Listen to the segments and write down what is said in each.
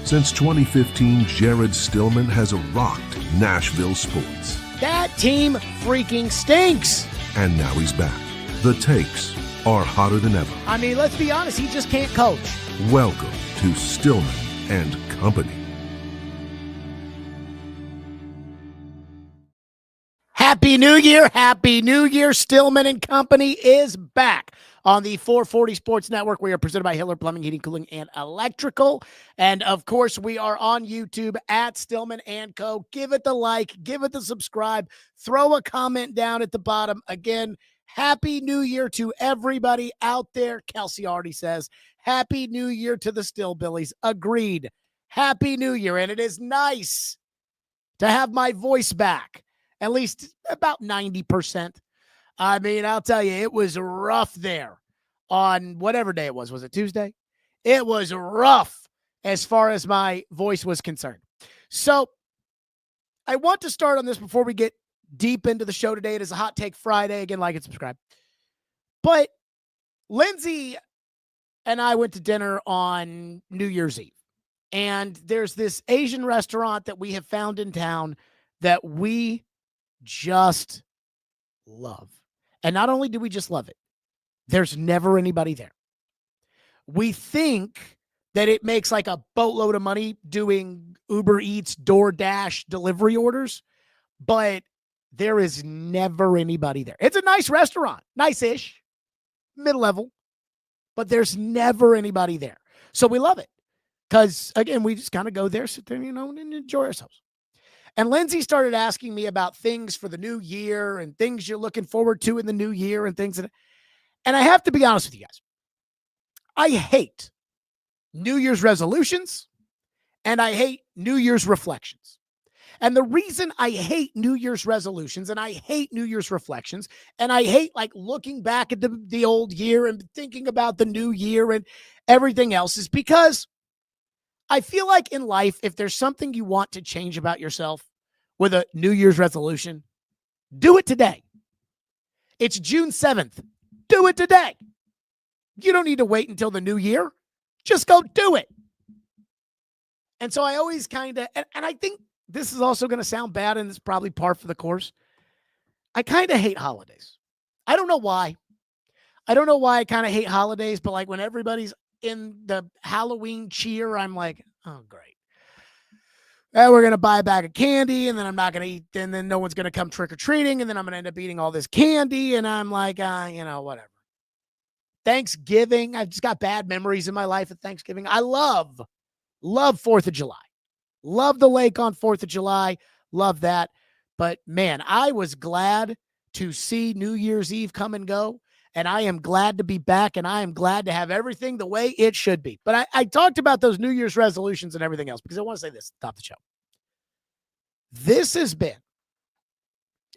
Since 2015, Jared Stillman has rocked Nashville sports. That team freaking stinks. And now he's back. The takes are hotter than ever. I mean, let's be honest, he just can't coach. Welcome to Stillman and Company. Happy New Year. Happy New Year. Stillman and Company is back on the 440 Sports Network. We are presented by Hiller Plumbing, Heating, Cooling, and Electrical. And, of course, we are on YouTube at Stillman & Co. Give it the like. Give it the subscribe. Throw a comment down at the bottom. Again, Happy New Year to everybody out there. Kelsey already says, Happy New Year to the Stillbillies. Agreed. Happy New Year. And it is nice to have my voice back. At least about 90%. I mean, I'll tell you, it was rough there on whatever day it was. Was it Tuesday? It was rough as far as my voice was concerned. So I want to start on this before we get deep into the show today. It is a Hot Take Friday. Again, like and subscribe. But Lindsay and I went to dinner on New Year's Eve. And there's this Asian restaurant that we have found in town that we just love. And not only do we just love it, there's never anybody there. We think that it makes like a boatload of money doing Uber Eats, DoorDash delivery orders, but there is never anybody there. It's a nice restaurant, nice-ish, mid-level, but there's never anybody there. So we love it because, again, we just kind of go there, sit there, and enjoy ourselves. And Lindsay started asking me about things for the new year and things you're looking forward to in the new year and things. And I have to be honest with you guys. I hate New Year's resolutions and I hate New Year's reflections. And the reason I hate New Year's resolutions and I hate New Year's reflections and I hate like looking back at the old year and thinking about the new year and everything else is because I feel like in life, if there's something you want to change about yourself with a New Year's resolution, do it today. It's June 7th. Do it today. You don't need to wait until the new year. Just go do it. And so I always kind of, and I think this is also going to sound bad and it's probably par for the course. I kind of hate holidays. I don't know why. I don't know why I kind of hate holidays, but like when everybody's in the Halloween cheer, I'm like, oh, great. We're going to buy a bag of candy, and then I'm not going to eat, and then no one's going to come trick-or-treating, and then I'm going to end up eating all this candy, and I'm like, whatever. Thanksgiving, I've just got bad memories in my life at Thanksgiving. I love 4th of July. Love the lake on 4th of July. Love that. But, man, I was glad to see New Year's Eve come and go. And I am glad to be back, and I am glad to have everything the way it should be. But I talked about those New Year's resolutions and everything else because I want to say this at the top of the show. This has been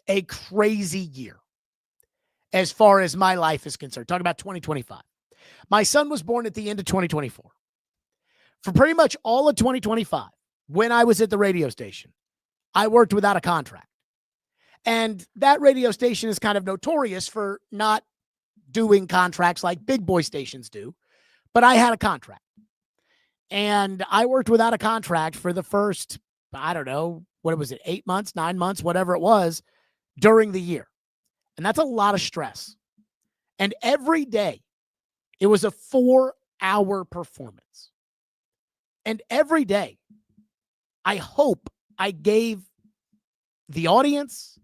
a crazy year as far as my life is concerned. Talking about 2025. My son was born at the end of 2024. For pretty much all of 2025, when I was at the radio station, I worked without a contract. And that radio station is kind of notorious for not doing contracts like big boy stations do, but I had a contract and I worked without a contract for the first, I don't know, what was it? 8 months, 9 months, whatever it was during the year. And that's a lot of stress. And every day it was a 4-hour performance. And every day I hope I gave the audience,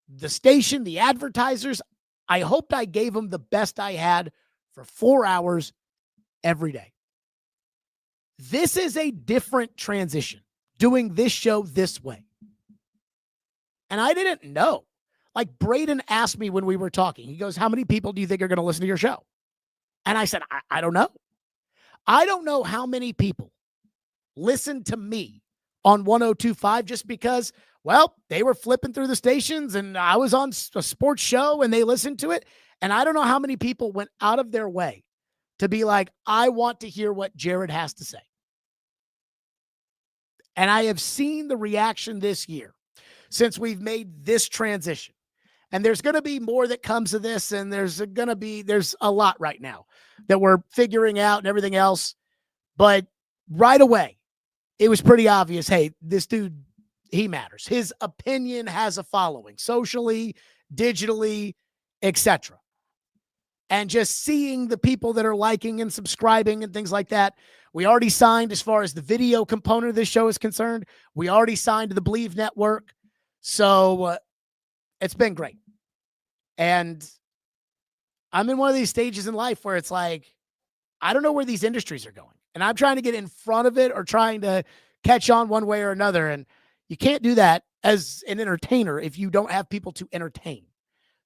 the station, the advertisers, I hoped I gave them the best I had for 4 hours every day. This is a different transition, doing this show this way. And I didn't know. Like Braden asked me when we were talking, he goes, how many people do you think are going to listen to your show? And I said, I don't know. I don't know how many people listen to me on 102.5 just because, well, they were flipping through the stations and I was on a sports show and they listened to it. And I don't know how many people went out of their way to be like, I want to hear what Jared has to say. And I have seen the reaction this year since we've made this transition. And there's going to be more that comes of this. And there's a lot right now that we're figuring out and everything else. But right away, it was pretty obvious, hey, this dude, he matters. His opinion has a following socially, digitally, etc. And just seeing the people that are liking and subscribing and things like that. We already signed, as far as the video component of this show is concerned, we already signed to the Believe Network. So it's been great. And I'm in one of these stages in life where it's like, I don't know where these industries are going. And I'm trying to get in front of it or trying to catch on one way or another. And you can't do that as an entertainer if you don't have people to entertain.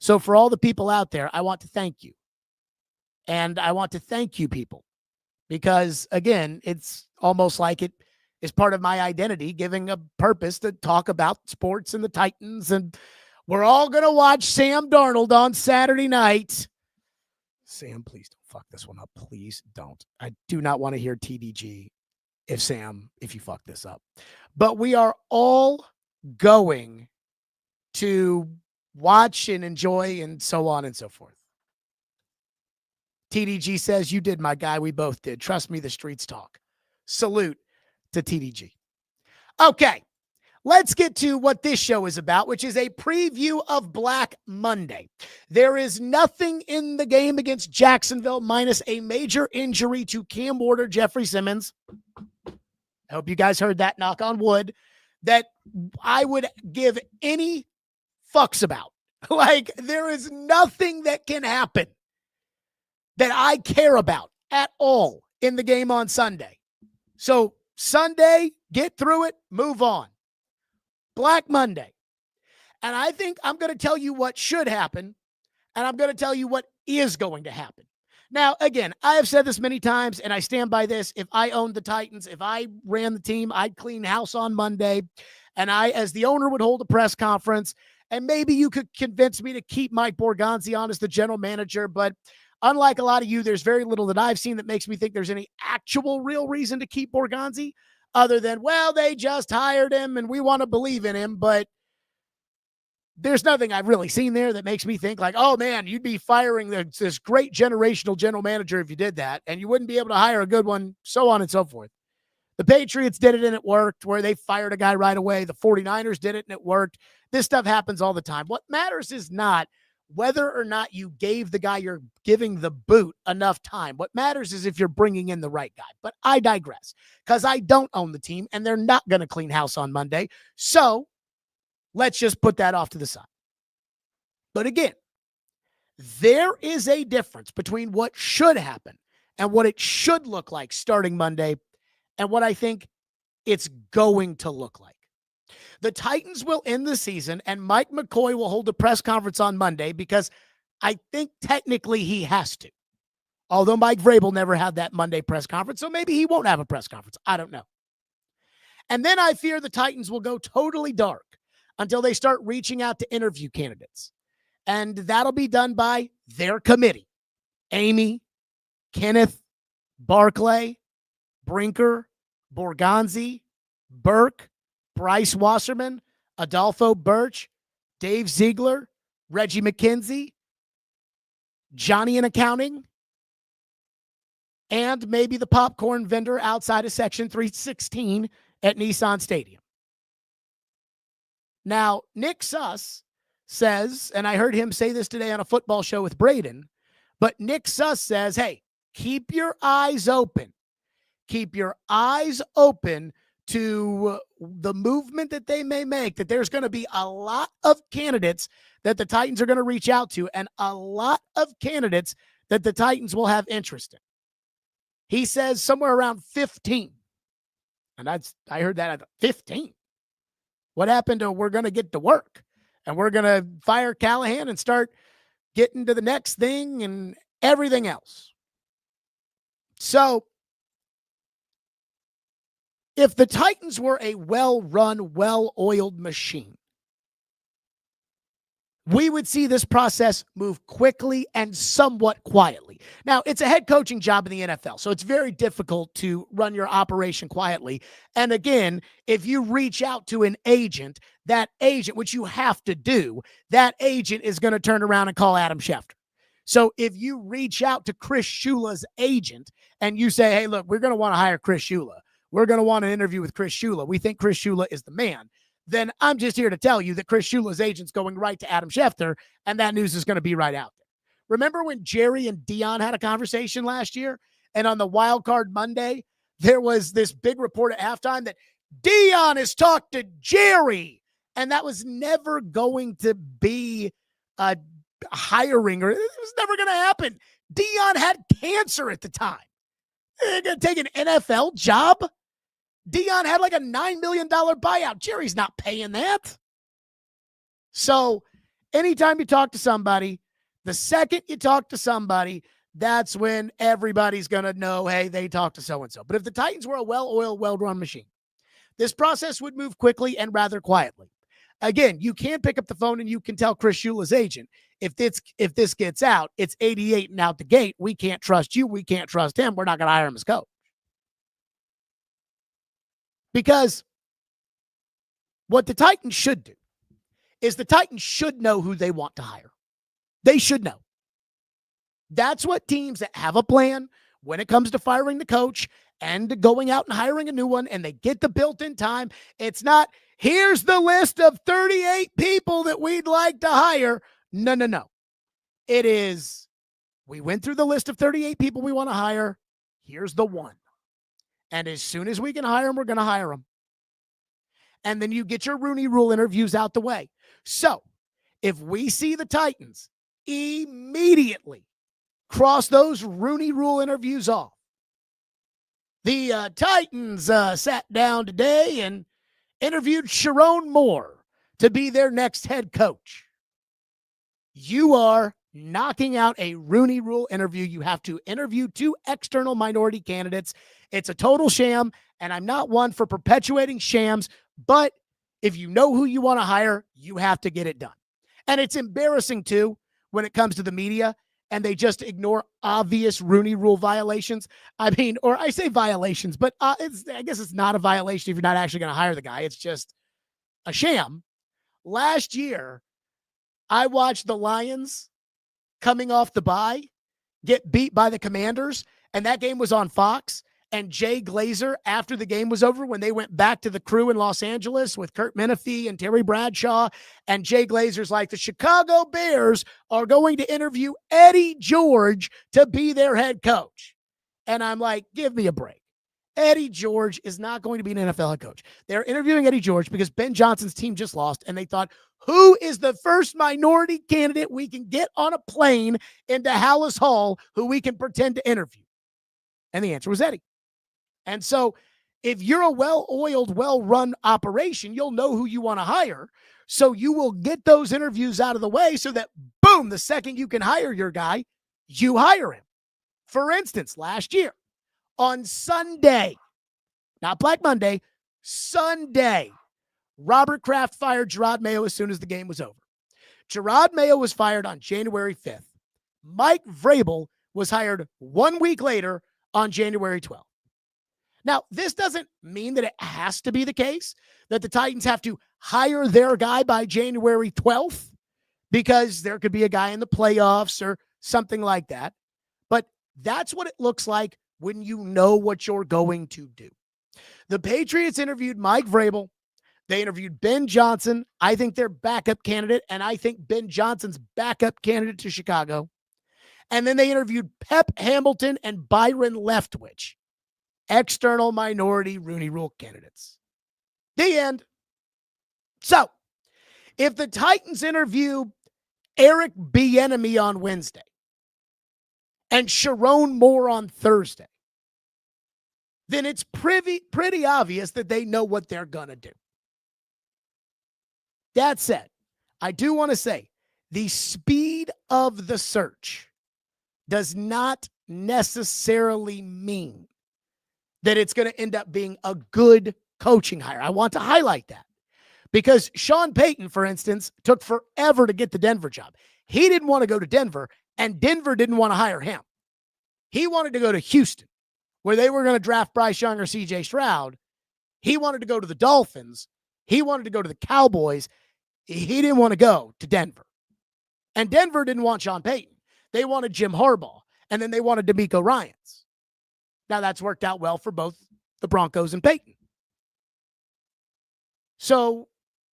So for all the people out there, I want to thank you. And I want to thank you people because, again, it's almost like it is part of my identity, giving a purpose to talk about sports and the Titans. And we're all going to watch Sam Darnold on Saturday night. Sam, please don't fuck this one up. Please don't. I do not want to hear TDG if you fuck this up. But we are all going to watch and enjoy and so on and so forth. TDG says, you did, my guy. We both did. Trust me, the streets talk. Salute to TDG. Okay, let's get to what this show is about, which is a preview of Black Monday. There is nothing in the game against Jacksonville minus a major injury to Cam Ward, Jeffrey Simmons. I hope you guys heard that, knock on wood, that I would give any fucks about. Like, there is nothing that can happen that I care about at all in the game on Sunday. So Sunday, get through it, move on. Black Monday. And I think I'm going to tell you what should happen, and I'm going to tell you what is going to happen. Now, again, I have said this many times, and I stand by this. If I owned the Titans, if I ran the team, I'd clean house on Monday, and I, as the owner, would hold a press conference, and maybe you could convince me to keep Mike Borgonzi on as the general manager, but unlike a lot of you, there's very little that I've seen that makes me think there's any actual real reason to keep Borgonzi other than, well, they just hired him and we want to believe in him. But there's nothing I've really seen there that makes me think like, oh, man, you'd be firing this great generational general manager if you did that, and you wouldn't be able to hire a good one, so on and so forth. The Patriots did it and it worked, where they fired a guy right away. The 49ers did it and it worked. This stuff happens all the time. What matters is not whether or not you gave the guy you're giving the boot enough time. What matters is if you're bringing in the right guy. But I digress because I don't own the team and they're not going to clean house on Monday. So let's just put that off to the side. But again, there is a difference between what should happen and what it should look like starting Monday and what I think it's going to look like. The Titans will end the season, and Mike McCoy will hold a press conference on Monday because I think technically he has to. Although Mike Vrabel never had that Monday press conference, so maybe he won't have a press conference. I don't know. And then I fear the Titans will go totally dark until they start reaching out to interview candidates. And that'll be done by their committee. Amy, Kenneth, Barclay, Brinker, Borgonzi, Burke, Bryce Wasserman, Adolfo Birch, Dave Ziegler, Reggie McKenzie, Johnny in accounting, and maybe the popcorn vendor outside of Section 316 at Nissan Stadium. Now, Nick Suss says, and I heard him say this today on a football show with Braden, but Nick Suss says, hey, keep your eyes open. Keep your eyes open to the movement that they may make, that there's going to be a lot of candidates that the Titans are going to reach out to and a lot of candidates that the Titans will have interest in. He says somewhere around 15. And I heard that at 15. What happened to we're going to get to work and we're going to fire Callahan and start getting to the next thing and everything else. So if the Titans were a well-run, well-oiled machine, we would see this process move quickly and somewhat quietly. Now, it's a head coaching job in the NFL, so it's very difficult to run your operation quietly. And again, if you reach out to an agent, that agent, which you have to do, that agent is going to turn around and call Adam Schefter. So if you reach out to Chris Shula's agent and you say, hey, look, we're going to want to hire Chris Shula. we're going to want an interview with Chris Shula. We think Chris Shula is the man. Then I'm just here to tell you that Chris Shula's agent's going right to Adam Schefter, and that news is going to be right out there. Remember when Jerry and Dion had a conversation last year? And on the Wild Card Monday, there was this big report at halftime that Dion has talked to Jerry. And that was never going to be a hiring, or it was never going to happen. Dion had cancer at the time. They're going to take an NFL job? Dion had like a $9 million buyout. Jerry's not paying that. So anytime you talk to somebody, the second you talk to somebody, that's when everybody's going to know, hey, they talked to so-and-so. But if the Titans were a well-oiled, well-run machine, this process would move quickly and rather quietly. Again, you can pick up the phone and you can tell Chris Shula's agent, if this gets out, it's 88 and out the gate. We can't trust you. We can't trust him. We're not going to hire him as coach. Because what the Titans should do is the Titans should know who they want to hire. They should know. That's what teams that have a plan when it comes to firing the coach and going out and hiring a new one, and they get the built-in time. It's not, here's the list of 38 people that we'd like to hire. No. It is, we went through the list of 38 people we want to hire. Here's the one. And as soon as we can hire them, we're going to hire them. And then you get your Rooney Rule interviews out the way. So if we see the Titans immediately cross those Rooney Rule interviews off, the Titans sat down today and interviewed Sharon Moore to be their next head coach. You are knocking out a Rooney Rule interview. You have to interview 2 external minority candidates. It's a total sham, and I'm not one for perpetuating shams, but if you know who you want to hire, you have to get it done. And it's embarrassing, too, when it comes to the media, and they just ignore obvious Rooney Rule violations. I mean, or I say violations, but I guess it's not a violation if you're not actually going to hire the guy. It's just a sham. Last year, I watched the Lions coming off the bye get beat by the Commanders, and that game was on Fox. And Jay Glazer, after the game was over, when they went back to the crew in Los Angeles with Kurt Menefee and Terry Bradshaw, and Jay Glazer's like, the Chicago Bears are going to interview Eddie George to be their head coach. And I'm like, give me a break. Eddie George is not going to be an NFL head coach. They're interviewing Eddie George because Ben Johnson's team just lost, and they thought, who is the first minority candidate we can get on a plane into Hallis Hall who we can pretend to interview? And the answer was Eddie. And so if you're a well-oiled, well-run operation, you'll know who you want to hire. So you will get those interviews out of the way so that, boom, the second you can hire your guy, you hire him. For instance, last year on Sunday, not Black Monday, Sunday, Robert Kraft fired Gerard Mayo as soon as the game was over. Gerard Mayo was fired on January 5th. Mike Vrabel was hired 1 week later on January 12th. Now, this doesn't mean that it has to be the case that the Titans have to hire their guy by January 12th, because there could be a guy in the playoffs or something like that. But that's what it looks like when you know what you're going to do. The Patriots interviewed Mike Vrabel. They interviewed Ben Johnson. I think their backup candidate, and I think Ben Johnson's backup candidate to Chicago. And then they interviewed Pep Hamilton and Byron Leftwich, external minority Rooney Rule candidates. The end. So, if the Titans interview Eric Bieniemy on Wednesday and Sharon Moore on Thursday, then it's pretty obvious that they know what they're going to do. That said, I do want to say the speed of the search does not necessarily mean that it's going to end up being a good coaching hire. I want to highlight that because Sean Payton, for instance, took forever to get the Denver job. He didn't want to go to Denver, and Denver didn't want to hire him. He wanted to go to Houston, where they were going to draft Bryce Young or C.J. Stroud. He wanted to go to the Dolphins. He wanted to go to the Cowboys. He didn't want to go to Denver. And Denver didn't want Sean Payton. They wanted Jim Harbaugh, and then they wanted DeMeco Ryans. Now, that's worked out well for both the Broncos and Peyton. So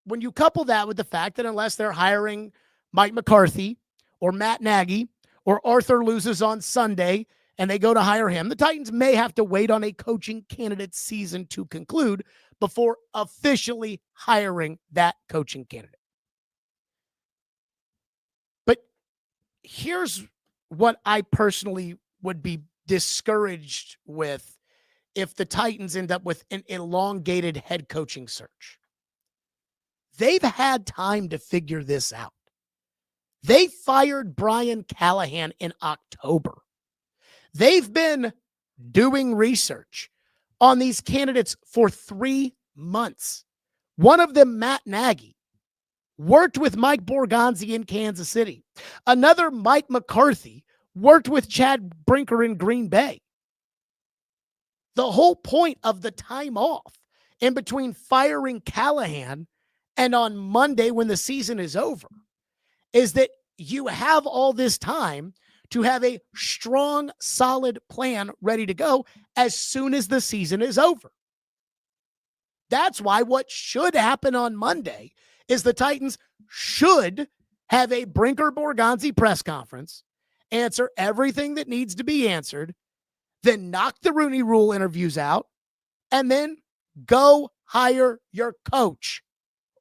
when you couple that with the fact that unless they're hiring Mike McCarthy or Matt Nagy or Arthur loses on Sunday and they go to hire him, the Titans may have to wait on a coaching candidate season to conclude before officially hiring that coaching candidate. But here's what I personally would be discouraged with if the Titans end up with an elongated head coaching search. They've had time to figure this out. They fired Brian Callahan in October. They've been doing research on these candidates for 3 months. One of them, Matt Nagy, worked with Mike Borgonzi in Kansas City. Another, Mike McCarthy, worked with Chad Brinker in Green Bay. The whole point of the time off in between firing Callahan and on Monday when the season is over is that you have all this time to have a strong, solid plan ready to go as soon as the season is over. That's why what should happen on Monday is the Titans should have a Brinker Borgonzi press conference, answer everything that needs to be answered, then knock the Rooney Rule interviews out, and then go hire your coach.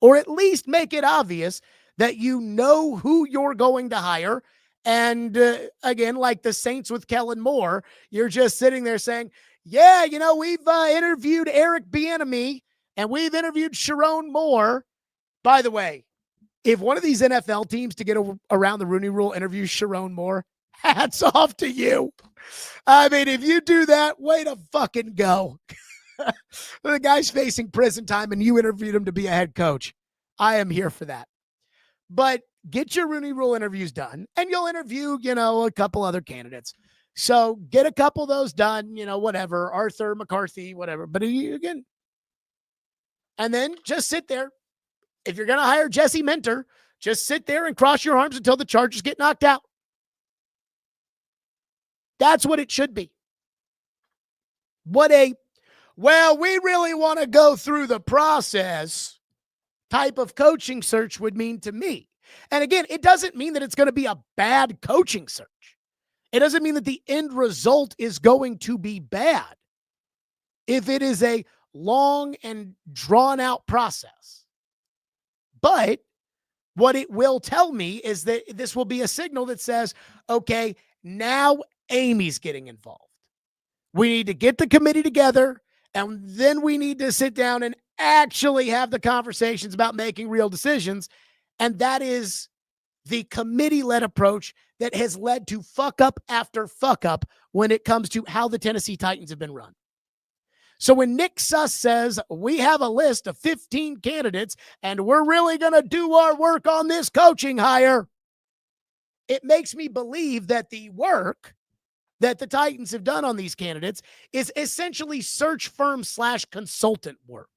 Or at least make it obvious that you know who you're going to hire. And again, like the Saints with Kellen Moore, you're just sitting there saying, yeah, we've interviewed Eric Bieniemy and we've interviewed Sharon Moore. By the way, if one of these NFL teams to get around the Rooney Rule interviews Sharon Moore, hats off to you. I mean, if you do that, way to fucking go. The guy's facing prison time and you interviewed him to be a head coach. I am here for that. But get your Rooney Rule interviews done and you'll interview, a couple other candidates. So get a couple of those done, whatever, Arthur, McCarthy, whatever. But again, and then just sit there. If you're going to hire Jesse Minter, just sit there and cross your arms until the Chargers get knocked out. That's what it should be. Well, we really want to go through the process type of coaching search would mean to me. And again, it doesn't mean that it's going to be a bad coaching search. It doesn't mean that the end result is going to be bad if it is a long and drawn out process. But what it will tell me is that this will be a signal that says, okay, now Amy's getting involved. We need to get the committee together, and then we need to sit down and actually have the conversations about making real decisions. And that is the committee-led approach that has led to fuck up after fuck up when it comes to how the Tennessee Titans have been run. So when Nick Suss says we have a list of 15 candidates and we're really going to do our work on this coaching hire, it makes me believe that the work that the Titans have done on these candidates is essentially search firm / consultant work,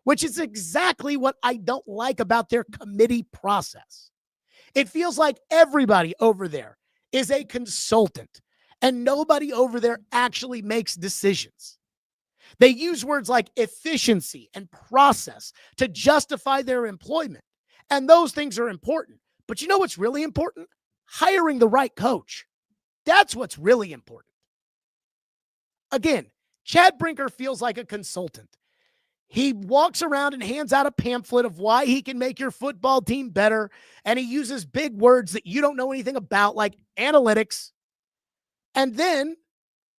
which is exactly what I don't like about their committee process. It feels like everybody over there is a consultant and nobody over there actually makes decisions. They use words like efficiency and process to justify their employment. And those things are important. But you know what's really important? Hiring the right coach. That's what's really important. Again, Chad Brinker feels like a consultant. He walks around and hands out a pamphlet of why he can make your football team better. And he uses big words that you don't know anything about, like analytics. And then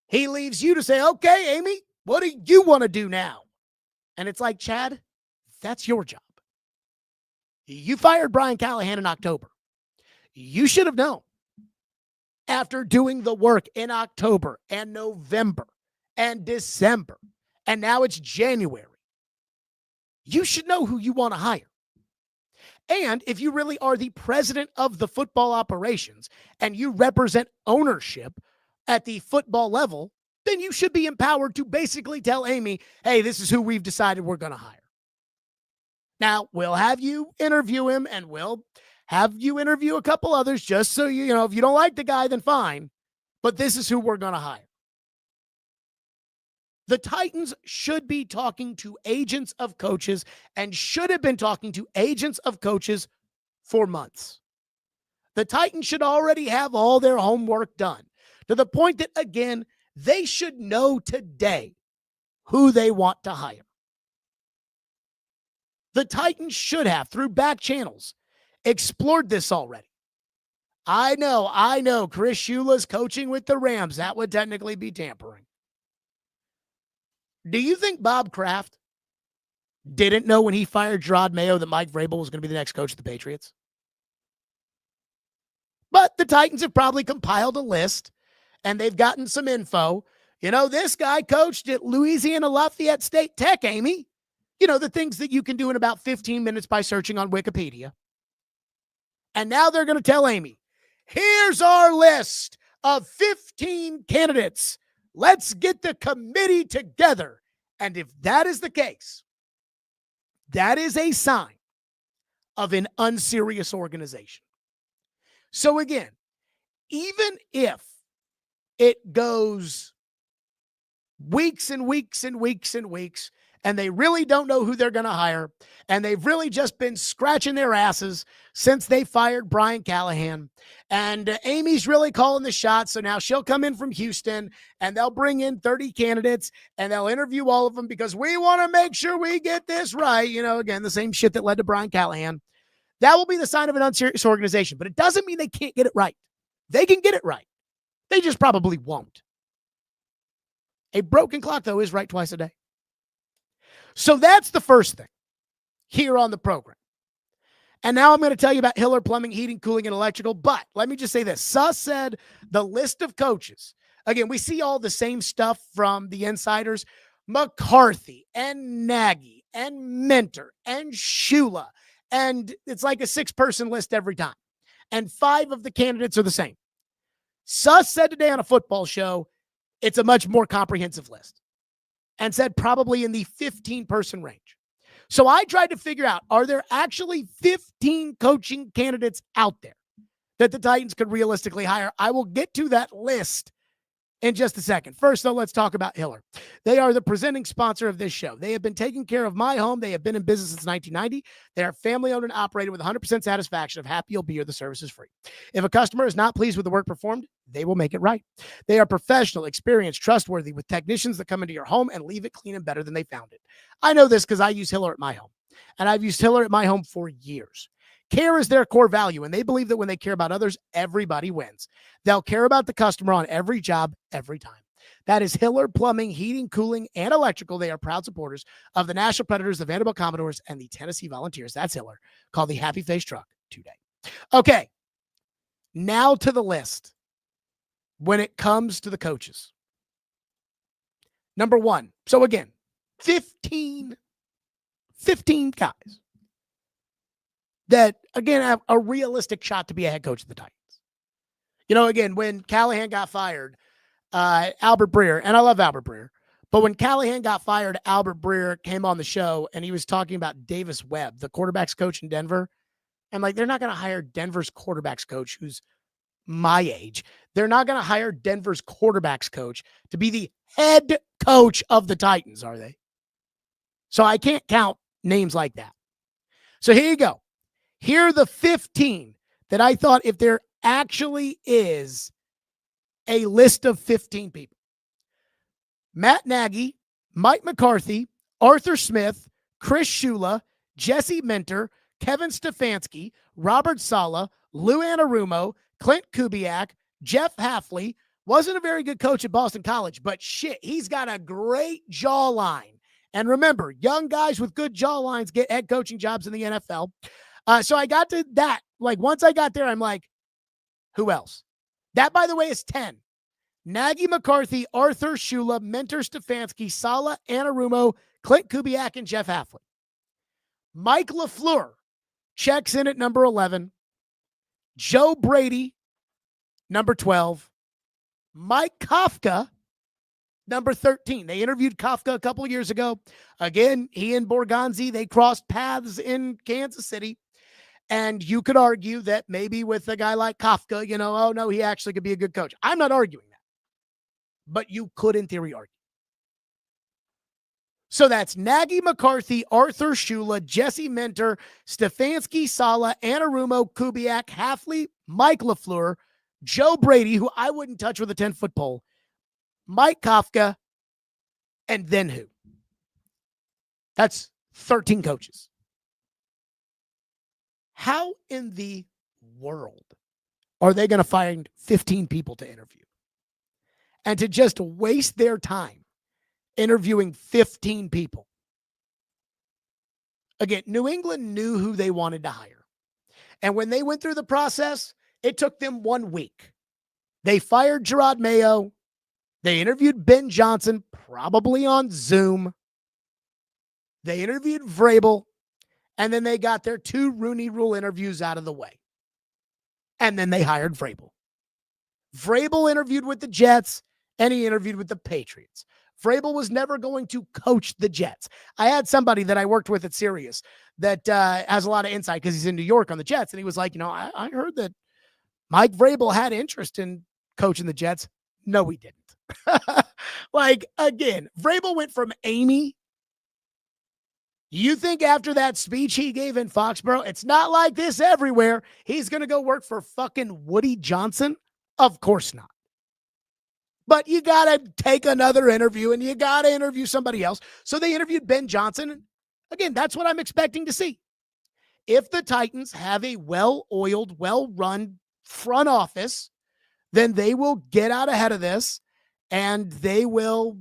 he leaves you to say, okay, Amy, what do you want to do now? And it's like, Chad, that's your job. You fired Brian Callahan in October. You should have known after doing the work in October and November and December, and now it's January. You should know who you want to hire. And if you really are the president of the football operations and you represent ownership at the football level, then you should be empowered to basically tell Amy, hey, this is who we've decided we're going to hire. Now, we'll have you interview him and we'll have you interview a couple others just so you know, if you don't like the guy, then fine. But this is who we're going to hire. The Titans should be talking to agents of coaches and should have been talking to agents of coaches for months. The Titans should already have all their homework done to the point that, again, they should know today who they want to hire. The Titans should have, through back channels, explored this already. I know. Chris Shula's coaching with the Rams. That would technically be tampering. Do you think Bob Kraft didn't know when he fired Gerard Mayo that Mike Vrabel was going to be the next coach of the Patriots? But the Titans have probably compiled a list, and they've gotten some info. This guy coached at Louisiana Lafayette State Tech, Amy. The things that you can do in about 15 minutes by searching on Wikipedia. And now they're going to tell Amy, here's our list of 15 candidates. Let's get the committee together. And if that is the case, that is a sign of an unserious organization. So again, even if it goes weeks and weeks and weeks and weeks, and they really don't know who they're going to hire, and they've really just been scratching their asses since they fired Brian Callahan, and Amy's really calling the shots, so now she'll come in from Houston, and they'll bring in 30 candidates, and they'll interview all of them because we want to make sure we get this right. Again, the same shit that led to Brian Callahan. That will be the sign of an unserious organization, but it doesn't mean they can't get it right. They can get it right. They just probably won't. A broken clock, though, is right twice a day. So that's the first thing here on the program. And now I'm going to tell you about Hiller Plumbing, Heating, Cooling, and Electrical. But let me just say this. Suss said the list of coaches. Again, we see all the same stuff from the insiders. McCarthy and Nagy and Mentor and Shula. And it's like a 6-person list every time. And 5 of the candidates are the same. Suss said today on a football show, it's a much more comprehensive list. And said probably in the 15-person range. So I tried to figure out, are there actually 15 coaching candidates out there that the Titans could realistically hire? I will get to that list in just a second. First, though, let's talk about Hiller. They are the presenting sponsor of this show. They have been taking care of my home. They have been in business since 1990. They are family-owned and operated with 100% satisfaction. If happy you'll be here, the service is free. If a customer is not pleased with the work performed, they will make it right. They are professional, experienced, trustworthy, with technicians that come into your home and leave it clean and better than they found it. I know this because I use Hiller at my home, and I've used Hiller at my home for years. Care is their core value, and they believe that when they care about others, everybody wins. They'll care about the customer on every job, every time. That is Hiller Plumbing, Heating, Cooling, and Electrical. They are proud supporters of the Nashville Predators, the Vanderbilt Commodores, and the Tennessee Volunteers. That's Hiller. Call the Happy Face Truck today. Okay, now to the list when it comes to the coaches. Number 1. So again, 15 guys that, again, have a realistic shot to be a head coach of the Titans. Again, when Callahan got fired, Albert Breer, and I love Albert Breer, but when Callahan got fired, Albert Breer came on the show, and he was talking about Davis Webb, the quarterback's coach in Denver. And, they're not going to hire Denver's quarterback's coach, who's my age. They're not going to hire Denver's quarterback's coach to be the head coach of the Titans, are they? So I can't count names like that. So here you go. Here are the 15 that I thought, if there actually is a list of 15 people: Matt Nagy, Mike McCarthy, Arthur Smith, Chris Shula, Jesse Mentor, Kevin Stefanski, Robert Saleh, Lou Anarumo, Clint Kubiak, Jeff Hafley. Wasn't a very good coach at Boston College, but shit, he's got a great jawline. And remember, young guys with good jawlines get head coaching jobs in the NFL. So I got to that. Once I got there, I'm like, who else? That, by the way, is 10. Nagy, McCarthy, Arthur, Shula, Mentor, Stefanski, Saleh, Anarumo, Clint Kubiak, and Jeff Hafley. Mike LaFleur checks in at number 11. Joe Brady, number 12. Mike Kafka, number 13. They interviewed Kafka a couple of years ago. Again, he and Borgonzi, they crossed paths in Kansas City. And you could argue that maybe with a guy like Kafka, oh no, he actually could be a good coach. I'm not arguing that. But you could, in theory, argue. So that's Nagy McCarthy, Arthur Shula, Jesse Minter, Stefanski, Sala, Anarumo, Kubiak, Hafley, Mike LaFleur, Joe Brady, who I wouldn't touch with a 10-foot pole, Mike Kafka, and then who? That's 13 coaches. How in the world are they going to find 15 people to interview? And to just waste their time interviewing 15 people. Again, New England knew who they wanted to hire. And when they went through the process, it took them 1 week. They fired Gerard Mayo. They interviewed Ben Johnson, probably on Zoom. They interviewed Vrabel. And then they got their 2 Rooney Rule interviews out of the way. And then they hired Vrabel. Vrabel interviewed with the Jets, and he interviewed with the Patriots. Vrabel was never going to coach the Jets. I had somebody that I worked with at Sirius that has a lot of insight because he's in New York on the Jets. And he was like, I heard that Mike Vrabel had interest in coaching the Jets. No, he didn't. Again, Vrabel went from Amy. You think after that speech he gave in Foxborough, it's not like this everywhere, he's going to go work for fucking Woody Johnson? Of course not. But you got to take another interview and you got to interview somebody else. So they interviewed Ben Johnson. Again, that's what I'm expecting to see. If the Titans have a well-oiled, well-run front office, then they will get out ahead of this and they will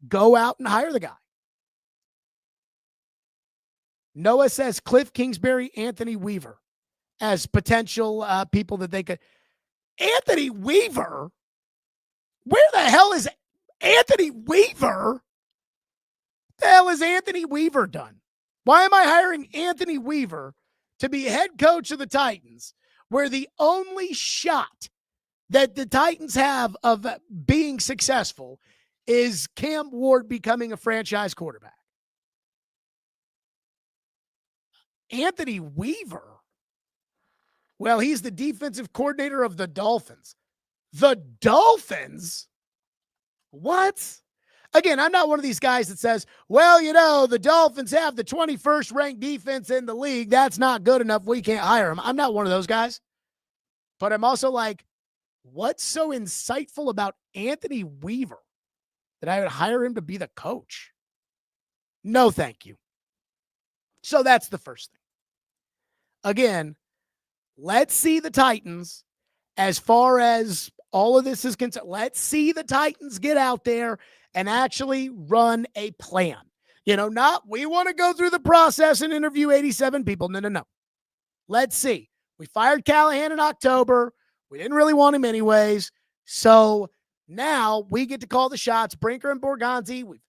go out and hire the guy. Noah says Cliff Kingsbury, Anthony Weaver as potential people that they could. Anthony Weaver? Where the hell is Anthony Weaver? What the hell has Anthony Weaver done? Why am I hiring Anthony Weaver to be head coach of the Titans, where the only shot that the Titans have of being successful is Cam Ward becoming a franchise quarterback? Anthony Weaver? Well, he's the defensive coordinator of the Dolphins. The Dolphins? What? Again, I'm not one of these guys that says, well, the Dolphins have the 21st ranked defense in the league. That's not good enough. We can't hire them. I'm not one of those guys. But I'm also like, what's so insightful about Anthony Weaver that I would hire him to be the coach? No, thank you. So that's the first thing. Again, let's see the Titans as far as all of this is concerned. Let's see the Titans get out there and actually run a plan. Not we want to go through the process and interview 87 people. No. Let's see. We fired Callahan in October. We didn't really want him anyways. So now we get to call the shots. Brinker and Borgonzi, we've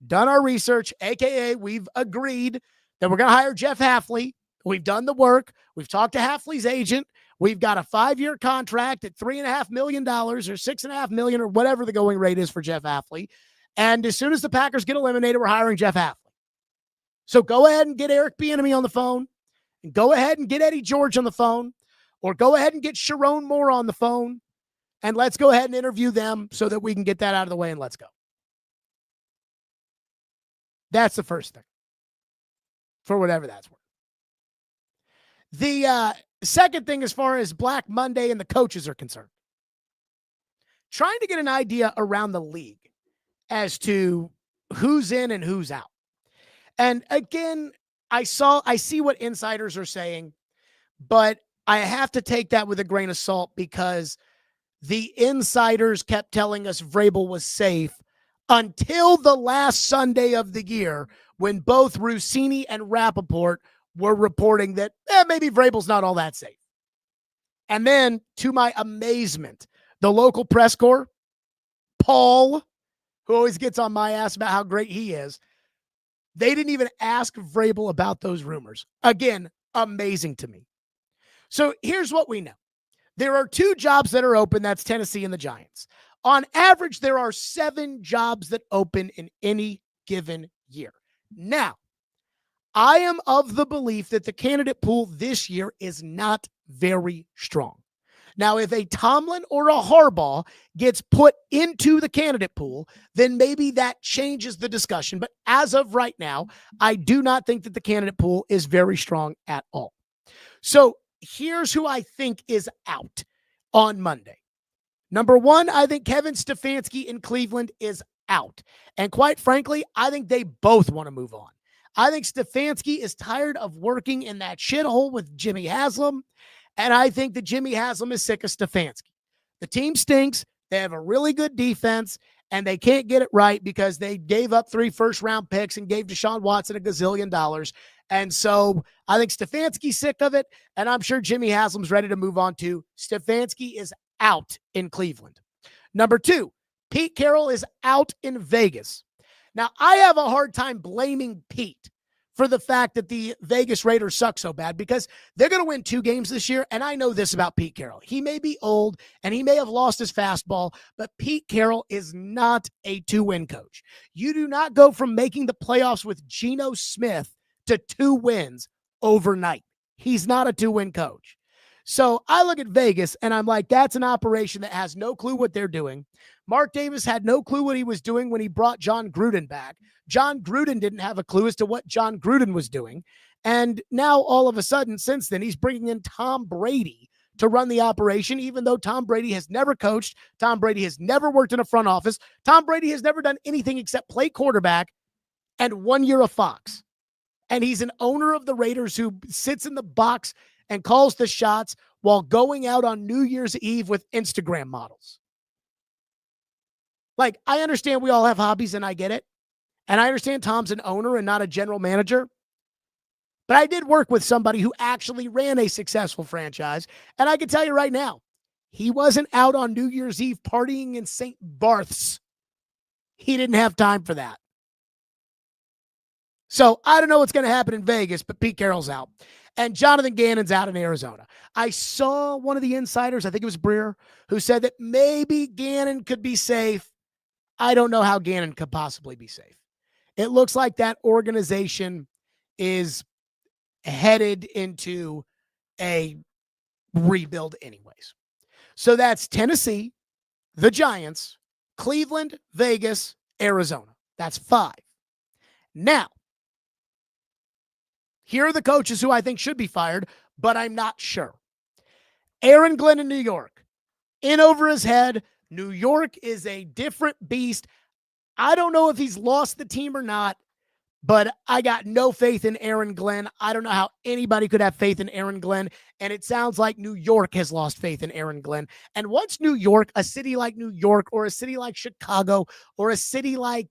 done our research, a.k.a. we've agreed that we're going to hire Jeff Hafley. We've done the work. We've talked to Hafley's agent. We've got a 5-year contract at $3.5 million or $6.5 million or whatever the going rate is for Jeff Hafley. And as soon as the Packers get eliminated, we're hiring Jeff Hafley. So go ahead and get Eric Bieniemy on the phone, and go ahead and get Eddie George on the phone, or go ahead and get Sharon Moore on the phone, and let's go ahead and interview them so that we can get that out of the way and let's go. That's the first thing, for whatever that's worth. The second thing, as far as Black Monday and the coaches are concerned, trying to get an idea around the league as to who's in and who's out. And again, I see what insiders are saying, but I have to take that with a grain of salt because the insiders kept telling us Vrabel was safe until the last Sunday of the year when both Rossini and Rappaport were reporting that maybe Vrabel's not all that safe. And then, to my amazement, the local press corps, Paul, who always gets on my ass about how great he is, they didn't even ask Vrabel about those rumors. Again, amazing to me. So here's what we know. There are 2 jobs that are open. That's Tennessee and the Giants. On average, there are 7 jobs that open in any given year. Now, I am of the belief that the candidate pool this year is not very strong. Now, if a Tomlin or a Harbaugh gets put into the candidate pool, then maybe that changes the discussion. But as of right now, I do not think that the candidate pool is very strong at all. So here's who I think is out on Monday. Number one, I think Kevin Stefanski in Cleveland is out. And quite frankly, I think they both want to move on. I think Stefanski is tired of working in that shithole with Jimmy Haslam. And I think that Jimmy Haslam is sick of Stefanski. The team stinks. They have a really good defense, and they can't get it right because they gave up 3 first-round picks and gave Deshaun Watson $1 gazillion. And so I think Stefanski's sick of it, and I'm sure Jimmy Haslam's ready to move on too. Stefanski is out in Cleveland. Number 2, Pete Carroll is out in Vegas. Now, I have a hard time blaming Pete for the fact that the Vegas Raiders suck so bad because they're going to win 2 games this year. And I know this about Pete Carroll. He may be old and he may have lost his fastball, but Pete Carroll is not a 2-win coach. You do not go from making the playoffs with Geno Smith to 2 wins overnight. He's not a 2-win coach. So I look at Vegas and I'm like, that's an operation that has no clue what they're doing. Mark Davis had no clue what he was doing when he brought John Gruden back. John Gruden didn't have a clue as to what John Gruden was doing. And now all of a sudden, since then, he's bringing in Tom Brady to run the operation, even though Tom Brady has never coached. Tom Brady has never worked in a front office. Tom Brady has never done anything except play quarterback and 1 year of Fox. And he's an owner of the Raiders who sits in the box and calls the shots while going out on New Year's Eve with Instagram models. Like, I understand we all have hobbies and I get it. And I understand Tom's an owner and not a general manager. But I did work with somebody who actually ran a successful franchise. And I can tell you right now, he wasn't out on New Year's Eve partying in St. Barth's. He didn't have time for that. So I don't know what's going to happen in Vegas, but Pete Carroll's out. And Jonathan Gannon's out in Arizona. I saw one of the insiders, I think it was Breer, who said that maybe Gannon could be safe. I don't know how Gannon could possibly be safe. It looks like that organization is headed into a rebuild anyways. So that's Tennessee, the Giants, Cleveland, Vegas, Arizona. That's 5. Now, here are the coaches who I think should be fired, but I'm not sure. Aaron Glenn in New York. In over his head. New York is a different beast. I don't know if he's lost the team or not, but I got no faith in Aaron Glenn. I don't know how anybody could have faith in Aaron Glenn, and it sounds like New York has lost faith in Aaron Glenn. And once New York, a city like New York or a city like Chicago or a city like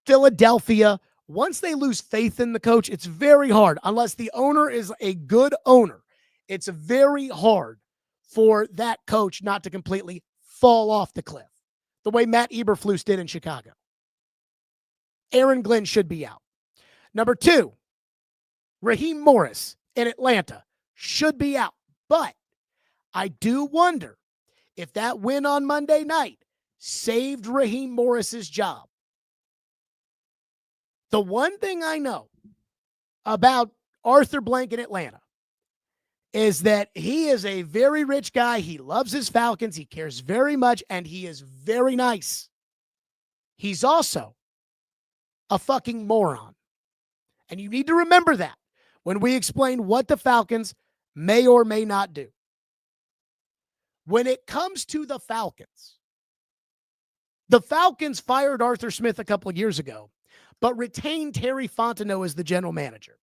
Philadelphia, once they lose faith in the coach, it's very hard, unless the owner is a good owner, it's very hard for that coach not to completely fall off the cliff, the way Matt Eberflus did in Chicago. Aaron Glenn should be out. Number 2, Raheem Morris in Atlanta should be out. But I do wonder if that win on Monday night saved Raheem Morris's job. The one thing I know about Arthur Blank in Atlanta is that he is a very rich guy. He loves his Falcons. He cares very much, and he is very nice. He's also a fucking moron. And you need to remember that when we explain what the Falcons may or may not do. When it comes to the Falcons fired Arthur Smith a couple of years ago, but retained Terry Fontenot as the general manager.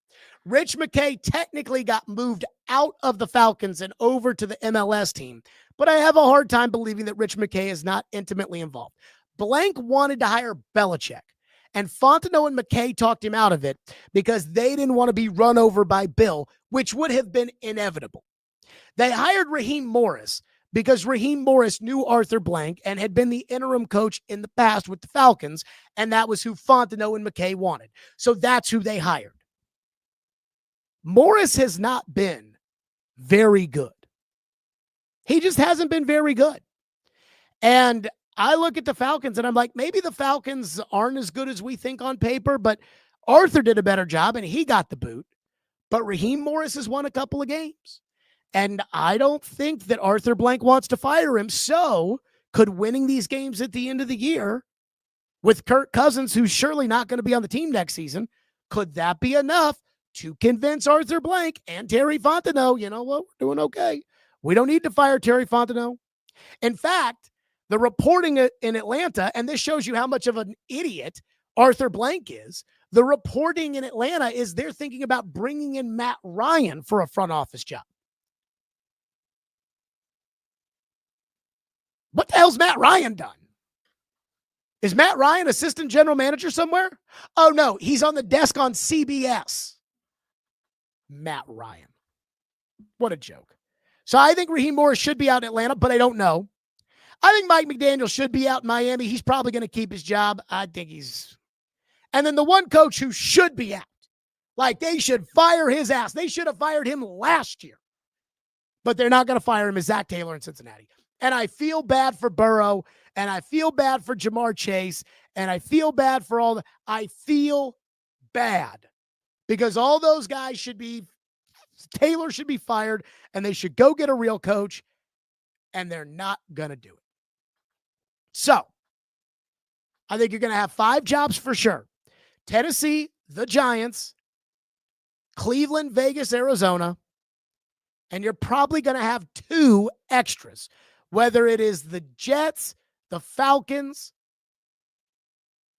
Rich McKay technically got moved out of the Falcons and over to the MLS team, but I have a hard time believing that Rich McKay is not intimately involved. Blank wanted to hire Belichick, and Fontenot and McKay talked him out of it because they didn't want to be run over by Bill, which would have been inevitable. They hired Raheem Morris because Raheem Morris knew Arthur Blank and had been the interim coach in the past with the Falcons, and that was who Fontenot and McKay wanted. So that's who they hired. Morris has not been very good. He just hasn't been very good. And I look at the Falcons and I'm like, maybe the Falcons aren't as good as we think on paper, but Arthur did a better job and he got the boot. But Raheem Morris has won a couple of games. And I don't think that Arthur Blank wants to fire him. So could winning these games at the end of the year with Kirk Cousins, who's surely not going to be on the team next season, could that be enough to convince Arthur Blank and Terry Fontenot, you know what, we're doing okay. We don't need to fire Terry Fontenot. In fact, the reporting in Atlanta, and this shows you how much of an idiot Arthur Blank is, the reporting in Atlanta is they're thinking about bringing in Matt Ryan for a front office job. What the hell's Matt Ryan done? Is Matt Ryan assistant general manager somewhere? Oh, no, he's on the desk on CBS. Matt Ryan. What a joke. So I think Raheem Morris should be out in Atlanta, but I don't know. I think Mike McDaniel should be out in Miami. He's probably going to keep his job. I think he's. And then the one coach who should be out, like they should fire his ass. They should have fired him last year, but they're not going to fire him, is Zach Taylor in Cincinnati. And I feel bad for Burrow, and I feel bad for Jamar Chase, and I feel bad for all the. I feel bad because all those guys should be. Taylor should be fired, and they should go get a real coach, and they're not going to do it. So, I think you're going to have 5 jobs for sure. Tennessee, the Giants, Cleveland, Vegas, Arizona, and you're probably going to have 2 extras, whether it is the Jets, the Falcons,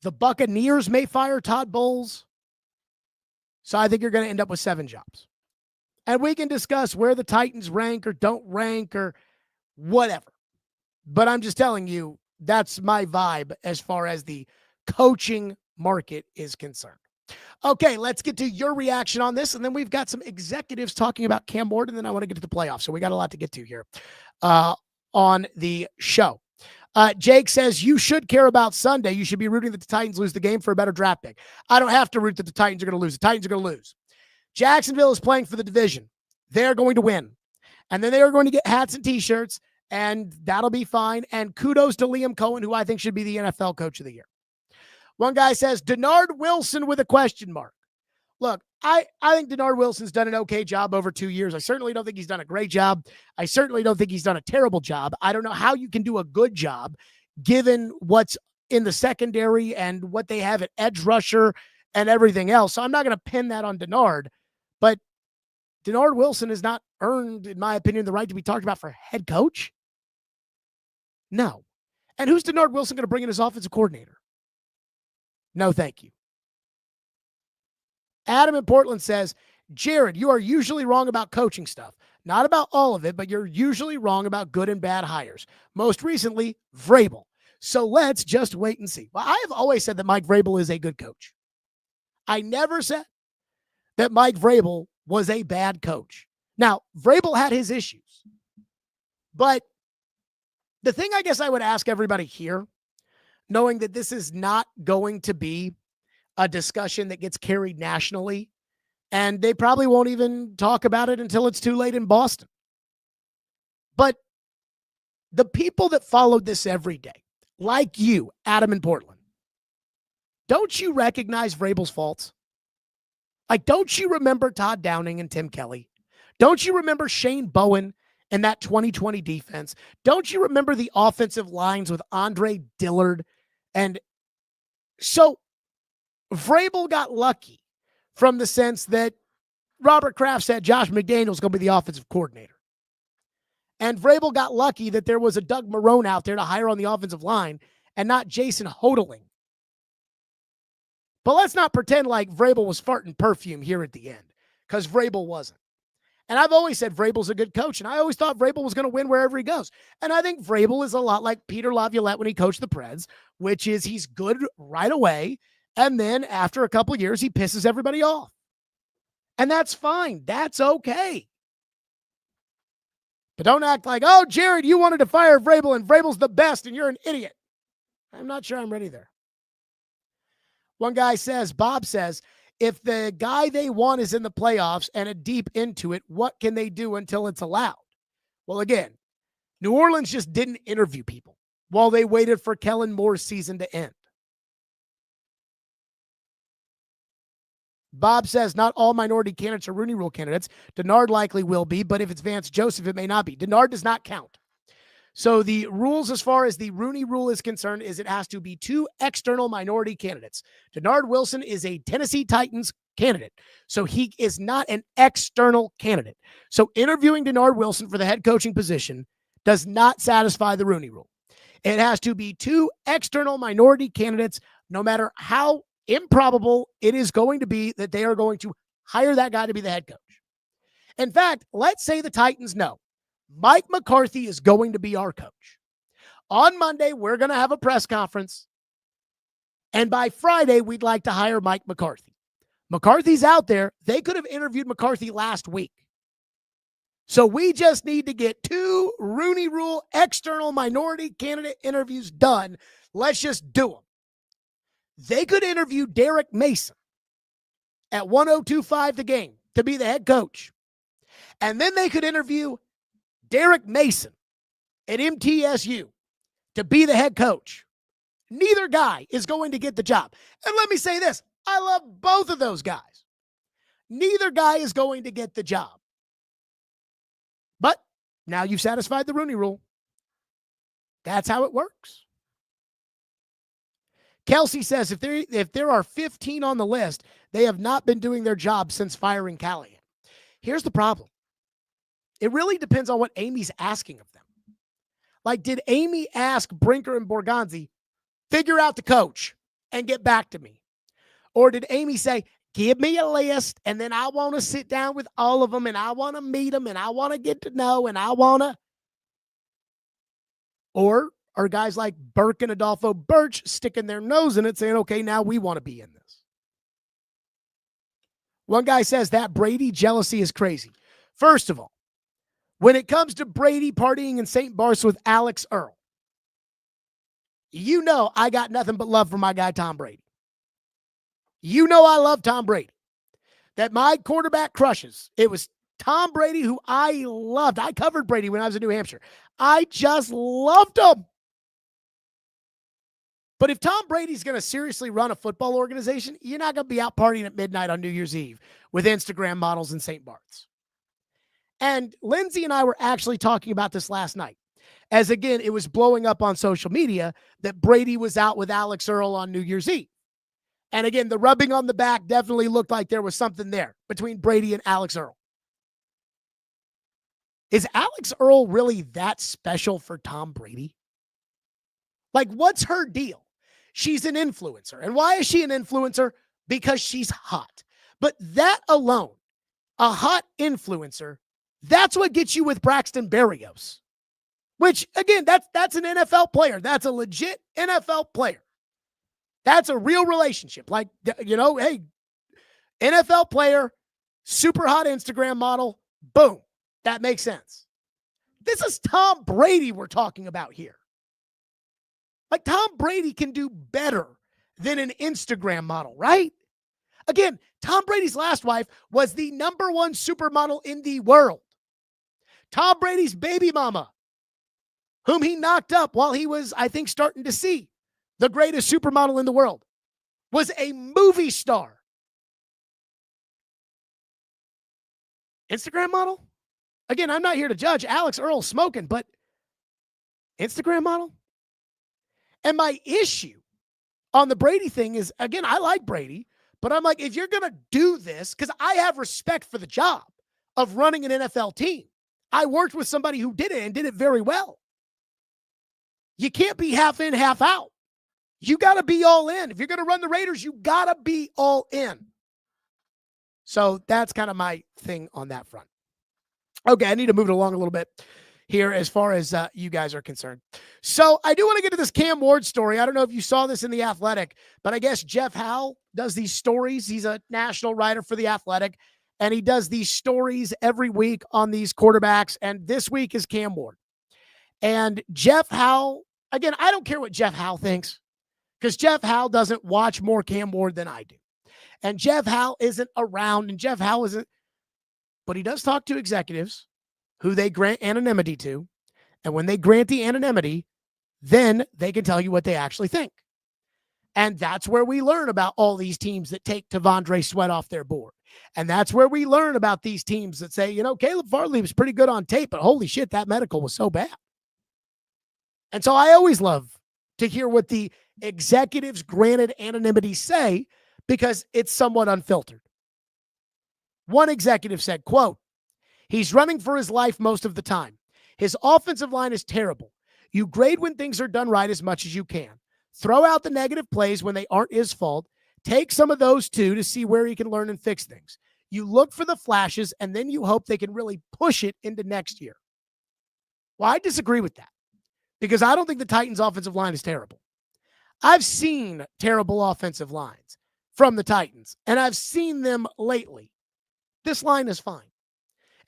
the Buccaneers may fire Todd Bowles. So I think you're going to end up with 7 jobs. And we can discuss where the Titans rank or don't rank or whatever. But I'm just telling you, that's my vibe as far as the coaching market is concerned. Okay, let's get to your reaction on this. And then we've got some executives talking about Cam Ward, and then I want to get to the playoffs. So we got a lot to get to here on the show. Jake says, you should care about Sunday. You should be rooting that the Titans lose the game for a better draft pick. I don't have to root that the Titans are going to lose. The Titans are going to lose. Jacksonville is playing for the division. They're going to win. And then they are going to get hats and T-shirts, and that'll be fine. And kudos to Liam Cohen, who I think should be the NFL Coach of the Year. One guy says, Denard Wilson with a question mark. Look, I think Denard Wilson's done an okay job over 2 years. I certainly don't think he's done a great job. I certainly don't think he's done a terrible job. I don't know how you can do a good job given what's in the secondary and what they have at edge rusher and everything else. So I'm not going to pin that on Denard. But Denard Wilson has not earned, in my opinion, the right to be talked about for head coach. No. And who's Denard Wilson going to bring in as offensive coordinator? No, thank you. Adam in Portland says, Jared, you are usually wrong about coaching stuff. Not about all of it, but you're usually wrong about good and bad hires. Most recently, Vrabel. So let's just wait and see. Well, I have always said that Mike Vrabel is a good coach. I never said that Mike Vrabel was a bad coach. Now, Vrabel had his issues. But the thing I guess I would ask everybody here, knowing that this is not going to be a discussion that gets carried nationally, and they probably won't even talk about it until it's too late in Boston. But the people that followed this every day, like you, Adam in Portland, don't you recognize Vrabel's faults? Like, don't you remember Todd Downing and Tim Kelly? Don't you remember Shane Bowen and that 2020 defense? Don't you remember the offensive lines with Andre Dillard? And so Vrabel got lucky from the sense that Robert Kraft said Josh McDaniels is going to be the offensive coordinator. And Vrabel got lucky that there was a Doug Marrone out there to hire on the offensive line and not Jason Hodeling. But let's not pretend like Vrabel was farting perfume here at the end, because Vrabel wasn't. And I've always said Vrabel's a good coach, and I always thought Vrabel was going to win wherever he goes. And I think Vrabel is a lot like Peter Laviolette when he coached the Preds, which is he's good right away, and then after a couple of years, he pisses everybody off. And that's fine. That's okay. But don't act like, oh, Jared, you wanted to fire Vrabel, and Vrabel's the best, and you're an idiot. I'm not sure I'm ready there. One guy says, Bob says, if the guy they want is in the playoffs and a deep into it, what can they do until it's allowed? Well, again, New Orleans just didn't interview people while they waited for Kellen Moore's season to end. Bob says not all minority candidates are Rooney Rule candidates. Denard likely will be, but if it's Vance Joseph, it may not be. Denard does not count. So the rules as far as the Rooney Rule is concerned is it has to be 2 external minority candidates. Denard Wilson is a Tennessee Titans candidate, so he is not an external candidate. So interviewing Denard Wilson for the head coaching position does not satisfy the Rooney Rule. It has to be 2 external minority candidates, no matter how improbable it is going to be that they are going to hire that guy to be the head coach. In fact, let's say the Titans know Mike McCarthy is going to be our coach. On Monday, we're going to have a press conference, and by Friday, we'd like to hire Mike McCarthy. McCarthy's out there. They could have interviewed McCarthy last week. So we just need to get 2 Rooney Rule external minority candidate interviews done. Let's just do them. They could interview Derek Mason at 102.5 the game to be the head coach. And then they could interview Derek Mason at MTSU to be the head coach. Neither guy is going to get the job. And let me say this, I love both of those guys. Neither guy is going to get the job. But now you've satisfied the Rooney Rule. That's how it works. Kelsey says if there are 15 on the list, they have not been doing their job since firing Callahan. Here's the problem. It really depends on what Amy's asking of them. Like, did Amy ask Brinker and Borgonzi, figure out the coach and get back to me? Or did Amy say, give me a list, and then I want to sit down with all of them, and I want to meet them, and I want to get to know, and I want to. Or are guys like Burke and Adolfo Birch sticking their nose in it saying, okay, now we want to be in this? One guy says that Brady jealousy is crazy. First of all, when it comes to Brady partying in St. Barts with Alex Earl, you know I got nothing but love for my guy Tom Brady. You know I love Tom Brady. That my quarterback crushes. It was Tom Brady who I loved. I covered Brady when I was in New Hampshire. I just loved him. But if Tom Brady's going to seriously run a football organization, you're not going to be out partying at midnight on New Year's Eve with Instagram models in St. Barts. And Lindsay and I were actually talking about this last night. As again, it was blowing up on social media that Brady was out with Alex Earl on New Year's Eve. And again, the rubbing on the back definitely looked like there was something there between Brady and Alex Earl. Is Alex Earl really that special for Tom Brady? Like, what's her deal? She's an influencer. And why is she an influencer? Because she's hot. But that alone, a hot influencer, that's what gets you with Braxton Berrios. Which, again, that's an NFL player. That's a legit NFL player. That's a real relationship. Like, you know, hey, NFL player, super hot Instagram model, boom. That makes sense. This is Tom Brady we're talking about here. Like, Tom Brady can do better than an Instagram model, right? Again, Tom Brady's last wife was the #1 supermodel in the world. Tom Brady's baby mama, whom he knocked up while he was, I think, starting to see the greatest supermodel in the world, was a movie star. Instagram model? Again, I'm not here to judge. Alex Earl smoking, but Instagram model? And my issue on the Brady thing is, again, I like Brady, but I'm like, if you're going to do this, because I have respect for the job of running an NFL team. I worked with somebody who did it and did it very well. You can't be half in, half out. You got to be all in. If you're going to run the Raiders, you got to be all in. So that's kind of my thing on that front. Okay, I need to move it along a little bit here as far as you guys are concerned. So I do want to get to this Cam Ward story. I don't know if you saw this in The Athletic, but I guess Jeff Howe does these stories. He's a national writer for The Athletic, and he does these stories every week on these quarterbacks, and this week is Cam Ward. And Jeff Howe, again, I don't care what Jeff Howe thinks, because Jeff Howe doesn't watch more Cam Ward than I do. And Jeff Howe isn't around, and Jeff Howe isn't, but he does talk to executives who they grant anonymity to. And when they grant the anonymity, then they can tell you what they actually think. And that's where we learn about all these teams that take Tavondre Sweat off their board. And that's where we learn about these teams that say, Caleb Farley was pretty good on tape, but holy shit, that medical was so bad. And so I always love to hear what the executives granted anonymity say, because it's somewhat unfiltered. One executive said, quote, "He's running for his life most of the time. His offensive line is terrible. You grade when things are done right as much as you can. Throw out the negative plays when they aren't his fault. Take some of those too to see where he can learn and fix things. You look for the flashes, and then you hope they can really push it into next year." Well, I disagree with that, because I don't think the Titans' offensive line is terrible. I've seen terrible offensive lines from the Titans, and I've seen them lately. This line is fine.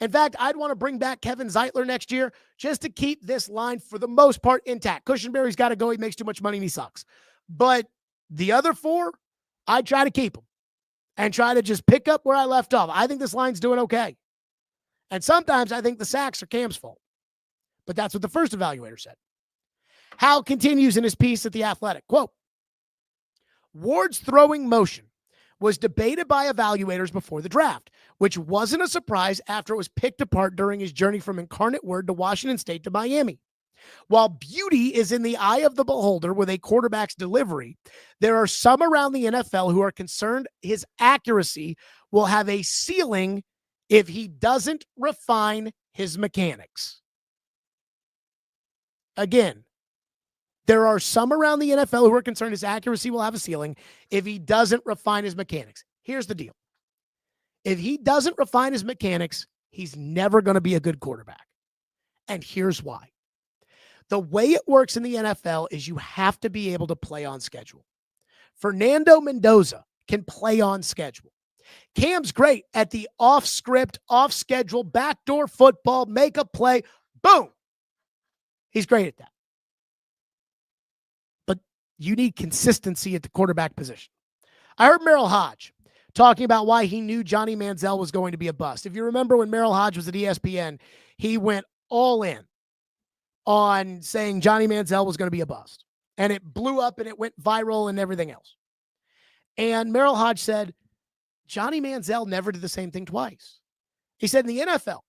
In fact, I'd want to bring back Kevin Zeitler next year just to keep this line for the most part intact. Cushenberry's got to go. He makes too much money and he sucks. But the other four, I'd try to keep them and try to just pick up where I left off. I think this line's doing okay. And sometimes I think the sacks are Cam's fault. But that's what the first evaluator said. Howe continues in his piece at The Athletic. Quote, "Ward's throwing motion was debated by evaluators before the draft, which wasn't a surprise after it was picked apart during his journey from Incarnate Word to Washington State to Miami. While beauty is in the eye of the beholder with a quarterback's delivery, there are some around the NFL who are concerned his accuracy will have a ceiling if he doesn't refine his mechanics." Again, there are some around the NFL who are concerned his accuracy will have a ceiling if he doesn't refine his mechanics. Here's the deal. If he doesn't refine his mechanics, he's never going to be a good quarterback. And here's why. The way it works in the NFL is you have to be able to play on schedule. Fernando Mendoza can play on schedule. Cam's great at the off-script, off-schedule, backdoor football, make a play, boom. He's great at that. But you need consistency at the quarterback position. I heard Merrill Hodge talking about why he knew Johnny Manziel was going to be a bust. If you remember when Merrill Hodge was at ESPN, he went all in on saying Johnny Manziel was going to be a bust. And it blew up and it went viral and everything else. And Merrill Hodge said, Johnny Manziel never did the same thing twice. He said in the NFL,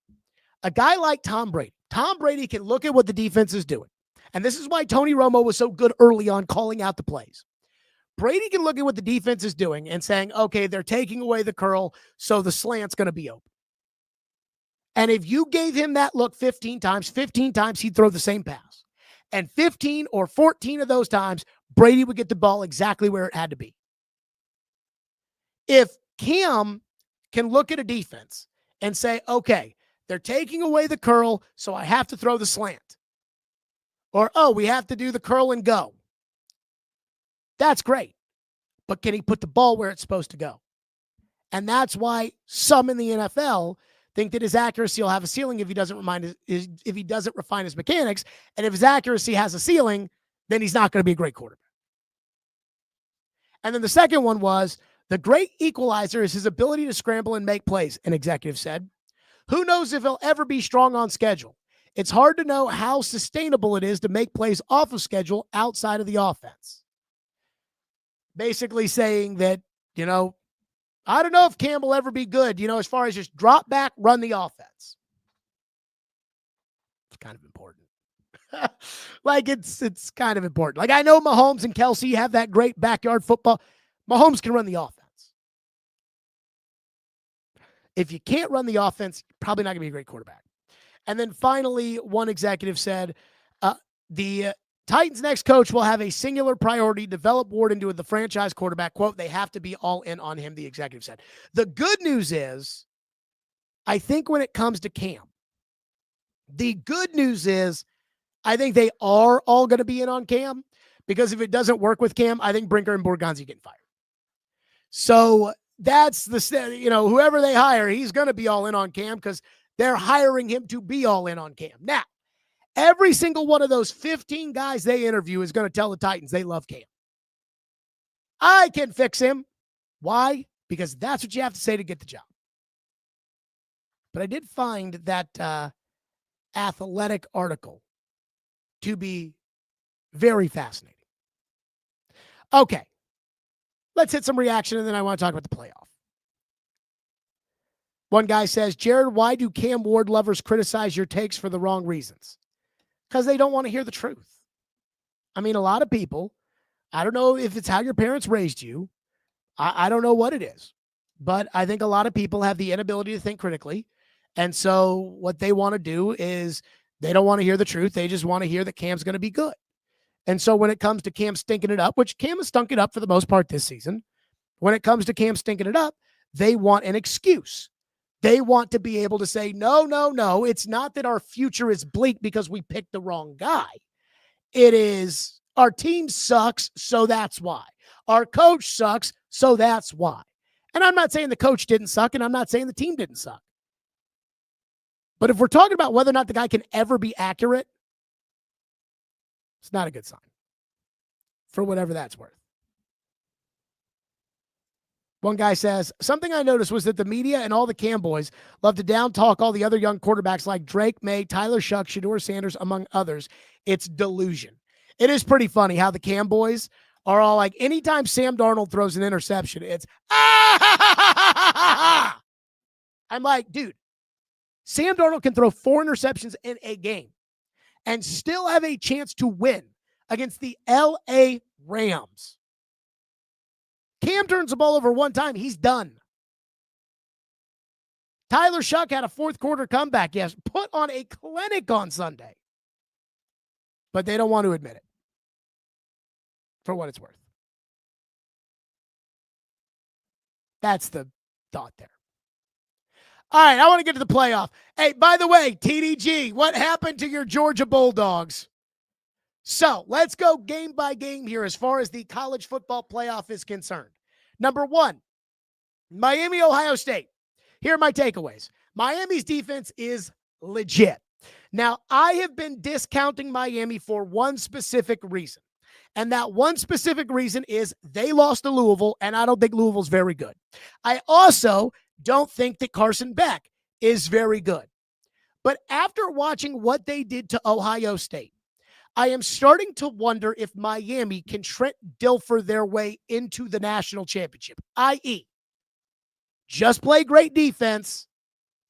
a guy like Tom Brady can look at what the defense is doing. And this is why Tony Romo was so good early on calling out the plays. Brady can look at what the defense is doing and saying, okay, they're taking away the curl, so the slant's going to be open. And if you gave him that look 15 times, he'd throw the same pass. And 15 or 14 of those times, Brady would get the ball exactly where it had to be. If Cam can look at a defense and say, okay, they're taking away the curl, so I have to throw the slant. Or, oh, we have to do the curl and go. That's great. But can he put the ball where it's supposed to go? And that's why some in the NFL think that his accuracy will have a ceiling if he doesn't refine his mechanics. And if his accuracy has a ceiling, then he's not going to be a great quarterback. And then the second one was, the great equalizer is his ability to scramble and make plays, an executive said. Who knows if he'll ever be strong on schedule? It's hard to know how sustainable it is to make plays off of schedule outside of the offense. Basically saying that, I don't know if Cam will ever be good, as far as just drop back, run the offense. It's kind of important. It's kind of important. Like, I know Mahomes and Kelsey have that great backyard football. Mahomes can run the offense. If you can't run the offense, you're probably not going to be a great quarterback. And then finally, one executive said, the Titans' next coach will have a singular priority, develop Ward into the franchise quarterback. Quote, they have to be all in on him, the executive said. The good news is, I think when it comes to Cam, the good news is, I think they are all going to be in on Cam, because if it doesn't work with Cam, I think Brinker and Borgonzi getting fired. So that's whoever they hire, he's going to be all in on Cam because they're hiring him to be all in on Cam. Now, every single one of those 15 guys they interview is going to tell the Titans they love Cam. I can fix him. Why? Because that's what you have to say to get the job. But I did find that Athletic article to be very fascinating. Okay, Let's hit some reaction, and then I want to talk about the playoff. One guy says, Jared, why do Cam Ward lovers criticize your takes for the wrong reasons? Because they don't want to hear the truth. I mean, a lot of people, I don't know if it's how your parents raised you. I don't know what it is. But I think a lot of people have the inability to think critically. And so what they want to do is they don't want to hear the truth. They just want to hear that Cam's going to be good. And so when it comes to Cam stinking it up, which Cam has stunk it up for the most part this season, when it comes to Cam stinking it up, they want an excuse. They want to be able to say, no. It's not that our future is bleak because we picked the wrong guy. It is our team sucks, so that's why. Our coach sucks, so that's why. And I'm not saying the coach didn't suck, and I'm not saying the team didn't suck. But if we're talking about whether or not the guy can ever be accurate, it's not a good sign for whatever that's worth. One guy says, something I noticed was that the media and all the Cam boys love to down talk all the other young quarterbacks like Drake, May, Tyler Shuck, Shedeur Sanders, among others. It's delusion. It is pretty funny how the Cam boys are all like, anytime Sam Darnold throws an interception, it's, ah! I'm like, dude, Sam Darnold can throw 4 interceptions in a game and still have a chance to win against the LA Rams. Cam turns the ball over one time, he's done. Tyler Shuck had a fourth quarter comeback, yes, put on a clinic on Sunday. But they don't want to admit it, for what it's worth. That's the thought there. All right, I want to get to the playoff. Hey, by the way, TDG, what happened to your Georgia Bulldogs? So let's go game by game here as far as the college football playoff is concerned. Number 1, Miami, Ohio State. Here are my takeaways. Miami's defense is legit. Now, I have been discounting Miami for one specific reason. And that one specific reason is they lost to Louisville, and I don't think Louisville's very good. I also don't think that Carson Beck is very good. But after watching what they did to Ohio State, I am starting to wonder if Miami can Trent Dilfer their way into the national championship, i.e., just play great defense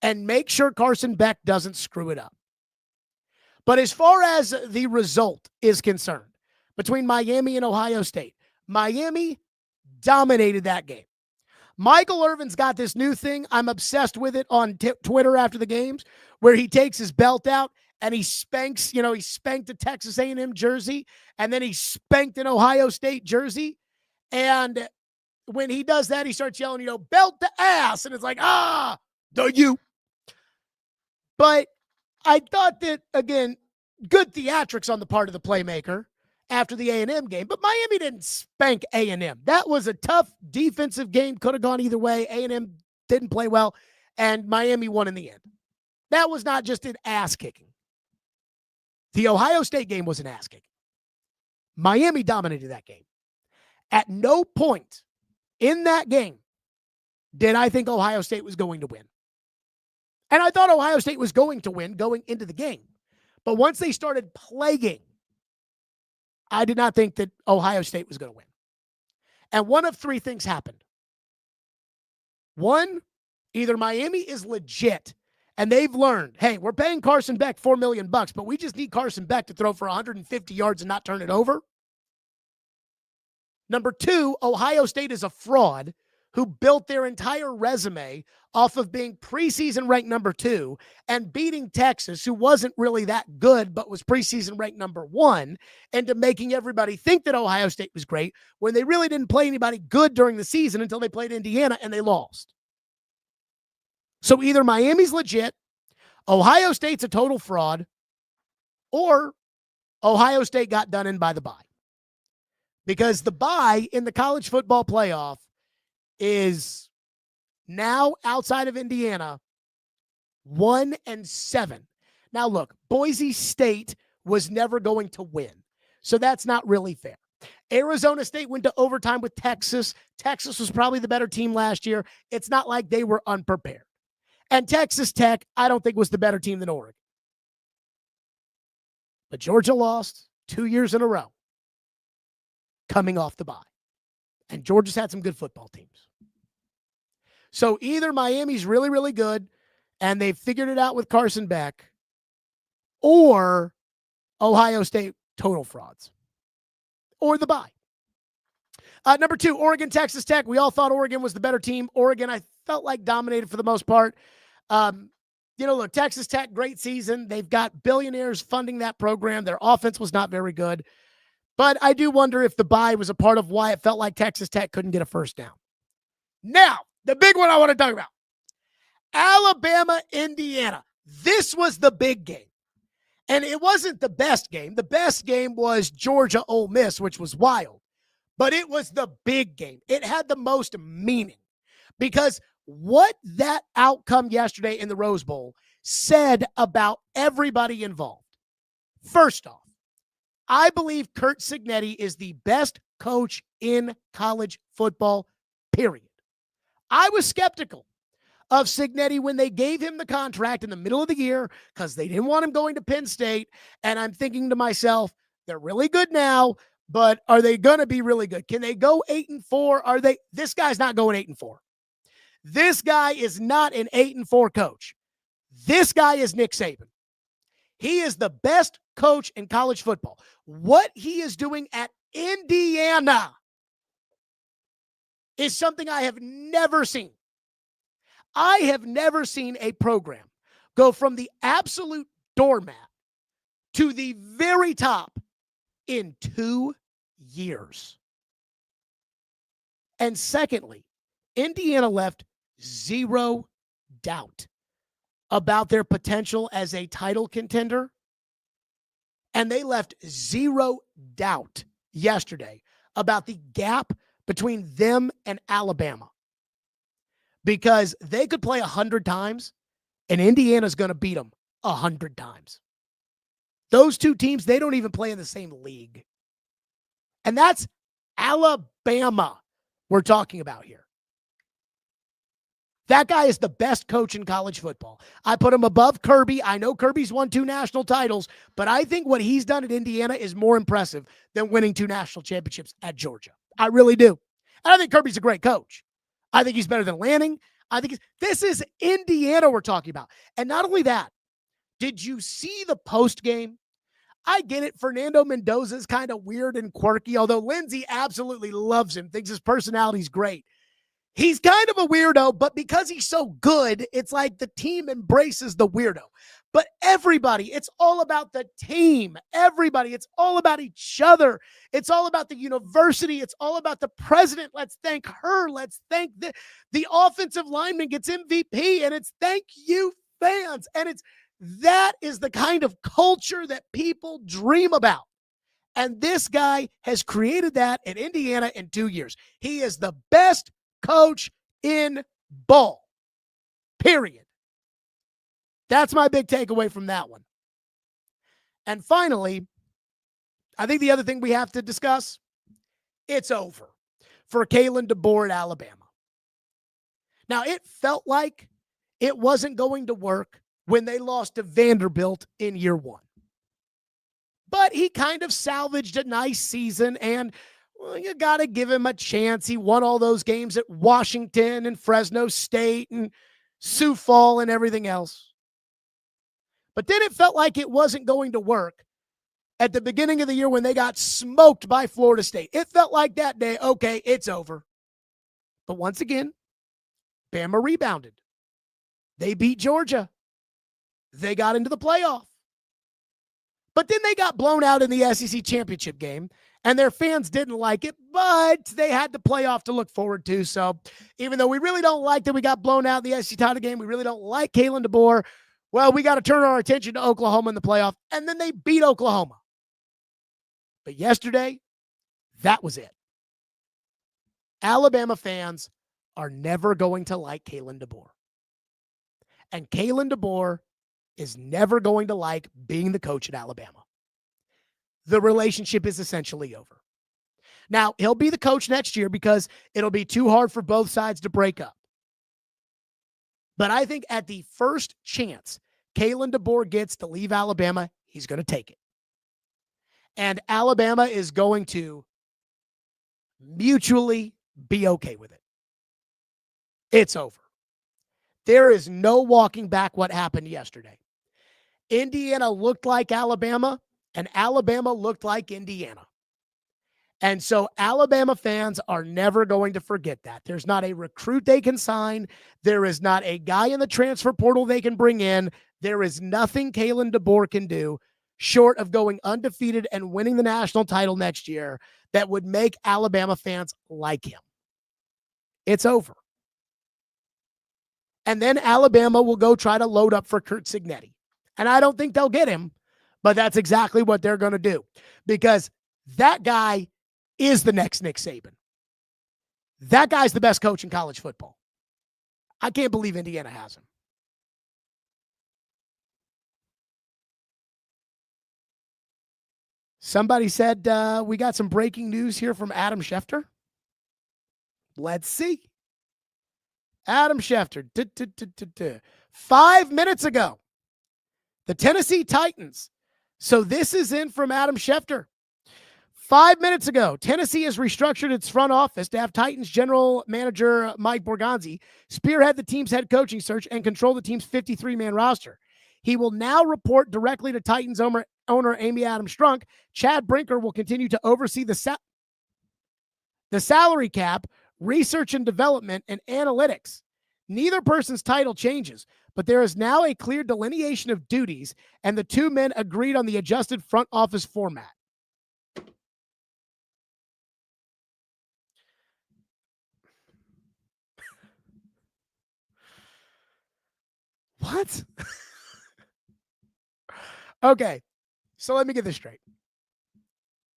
and make sure Carson Beck doesn't screw it up. But as far as the result is concerned, between Miami and Ohio State, Miami dominated that game. Michael Irvin's got this new thing. I'm obsessed with it on Twitter after the games, where he takes his belt out and he spanks, he spanked a Texas A&M jersey, and then he spanked an Ohio State jersey. And when he does that, he starts yelling, belt to ass. And it's like, the you. But I thought that, again, good theatrics on the part of the playmaker after the A&M game, but Miami didn't spank A&M. That was a tough defensive game. Could have gone either way. A&M didn't play well, and Miami won in the end. That was not just an ass kicking. The Ohio State game was an ass kicking. Miami dominated that game. At no point in that game did I think Ohio State was going to win. And I thought Ohio State was going to win going into the game. But once they started playing, I did not think that Ohio State was going to win. And one of 3 things happened. One, either Miami is legit and they've learned, hey, we're paying Carson Beck $4 million, but we just need Carson Beck to throw for 150 yards and not turn it over. Number 2, Ohio State is a fraud who built their entire resume off of being preseason ranked number 2 and beating Texas, who wasn't really that good, but was preseason ranked number 1, into making everybody think that Ohio State was great when they really didn't play anybody good during the season until they played Indiana and they lost. So either Miami's legit, Ohio State's a total fraud, or Ohio State got done in by the bye. Because the bye in the college football playoff is now, outside of Indiana, 1-7. Now, look, Boise State was never going to win, so that's not really fair. Arizona State went to overtime with Texas. Texas was probably the better team last year. It's not like they were unprepared. And Texas Tech, I don't think, was the better team than Oregon. But Georgia lost 2 years in a row coming off the bye. And Georgia's had some good football teams. So either Miami's really, really good and they've figured it out with Carson Beck, or Ohio State total frauds, or the bye. Number 2, Oregon, Texas Tech. We all thought Oregon was the better team. Oregon, I felt like dominated for the most part. Look, Texas Tech, great season. They've got billionaires funding that program. Their offense was not very good. But I do wonder if the bye was a part of why it felt like Texas Tech couldn't get a first down. Now, the big one I want to talk about. Alabama, Indiana. This was the big game. And it wasn't the best game. The best game was Georgia Ole Miss, which was wild. But it was the big game. It had the most meaning because what that outcome yesterday in the Rose Bowl said about everybody involved. First off, I believe Curt Cignetti is the best coach in college football, period. I was skeptical of Cignetti when they gave him the contract in the middle of the year because they didn't want him going to Penn State. And I'm thinking to myself, they're really good now, but are they going to be really good? Can they go 8-4? This guy's not going 8-4. This guy is not an 8-4 coach. This guy is Nick Saban. He is the best coach in college football. What he is doing at Indiana is something I have never seen. I have never seen a program go from the absolute doormat to the very top in 2 years. And secondly, Indiana left zero doubt about their potential as a title contender. And they left zero doubt yesterday about the gap between them and Alabama. Because they could play 100 times, and Indiana's going to beat them 100 times. Those two teams, they don't even play in the same league. And that's Alabama we're talking about here. That guy is the best coach in college football. I put him above Kirby. I know Kirby's won 2 national titles, but I think what he's done at Indiana is more impressive than winning 2 national championships at Georgia. I really do. And I think Kirby's a great coach. I think he's better than Lanning. This is Indiana we're talking about. And not only that, did you see the post game? I get it. Fernando Mendoza is kind of weird and quirky, although Lindsay absolutely loves him, thinks his personality's great. He's kind of a weirdo, but because he's so good, it's like the team embraces the weirdo. But everybody, it's all about the team. Everybody, it's all about each other. It's all about the university. It's all about the president. Let's thank her. Let's thank the offensive lineman gets MVP, and it's thank you, fans. And that is the kind of culture that people dream about. And this guy has created that in Indiana in 2 years. He is the best coach in ball, period. That's my big takeaway from that one. And finally, I think the other thing we have to discuss, it's over for Kalen DeBoer at Alabama. Now, it felt like it wasn't going to work when they lost to Vanderbilt in year 1. But he kind of salvaged a nice season, and you got to give him a chance. He won all those games at Washington and Fresno State and Sioux Falls and everything else. But then it felt like it wasn't going to work at the beginning of the year when they got smoked by Florida State. It felt like that day, okay, it's over. But once again, Bama rebounded. They beat Georgia. They got into the playoff. But then they got blown out in the SEC championship game, and their fans didn't like it, but they had the playoff to look forward to. So even though we really don't like that we got blown out in the SEC title game, we really don't like Kalen DeBoer, well, we got to turn our attention to Oklahoma in the playoff, and then they beat Oklahoma. But yesterday, that was it. Alabama fans are never going to like Kalen DeBoer. And Kalen DeBoer is never going to like being the coach at Alabama. The relationship is essentially over. Now, he'll be the coach next year because it'll be too hard for both sides to break up. But I think at the first chance Kalen DeBoer gets to leave Alabama, he's going to take it. And Alabama is going to mutually be okay with it. It's over. There is no walking back what happened yesterday. Indiana looked like Alabama, and Alabama looked like Indiana. And so Alabama fans are never going to forget that. There's not a recruit they can sign. There is not a guy in the transfer portal they can bring in. There is nothing Kalen DeBoer can do short of going undefeated and winning the national title next year that would make Alabama fans like him. It's over. And then Alabama will go try to load up for Curt Cignetti. And I don't think they'll get him, but that's exactly what they're going to do because that guy is the next Nick Saban. That guy's the best coach in college football. I can't believe Indiana has him. Somebody said we got some breaking news here from Adam Schefter. Let's see. Adam Schefter. 5 minutes ago, the Tennessee Titans. So this is in from Adam Schefter. 5 minutes ago, Tennessee has restructured its front office to have Titans general manager Mike Borgonzi spearhead the team's head coaching search and control the team's 53-man roster. He will now report directly to Titans owner Amy Adams Strunk. Chad Brinker will continue to oversee the salary cap, research and development, and analytics. Neither person's title changes, but there is now a clear delineation of duties, and the two men agreed on the adjusted front office format. What? Okay, so let me get this straight.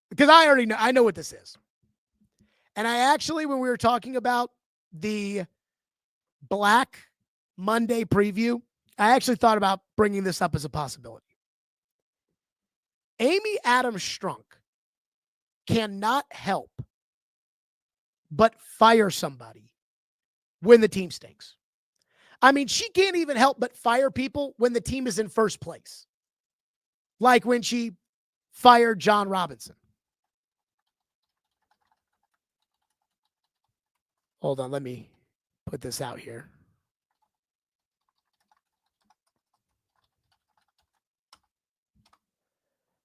Because I know what this is. And I actually, when we were talking about the Black Monday preview, I actually thought about bringing this up as a possibility. Amy Adams Strunk cannot help but fire somebody when the team stinks. I mean, she can't even help but fire people when the team is in first place. Like when she fired John Robinson. Hold on, let me put this out here.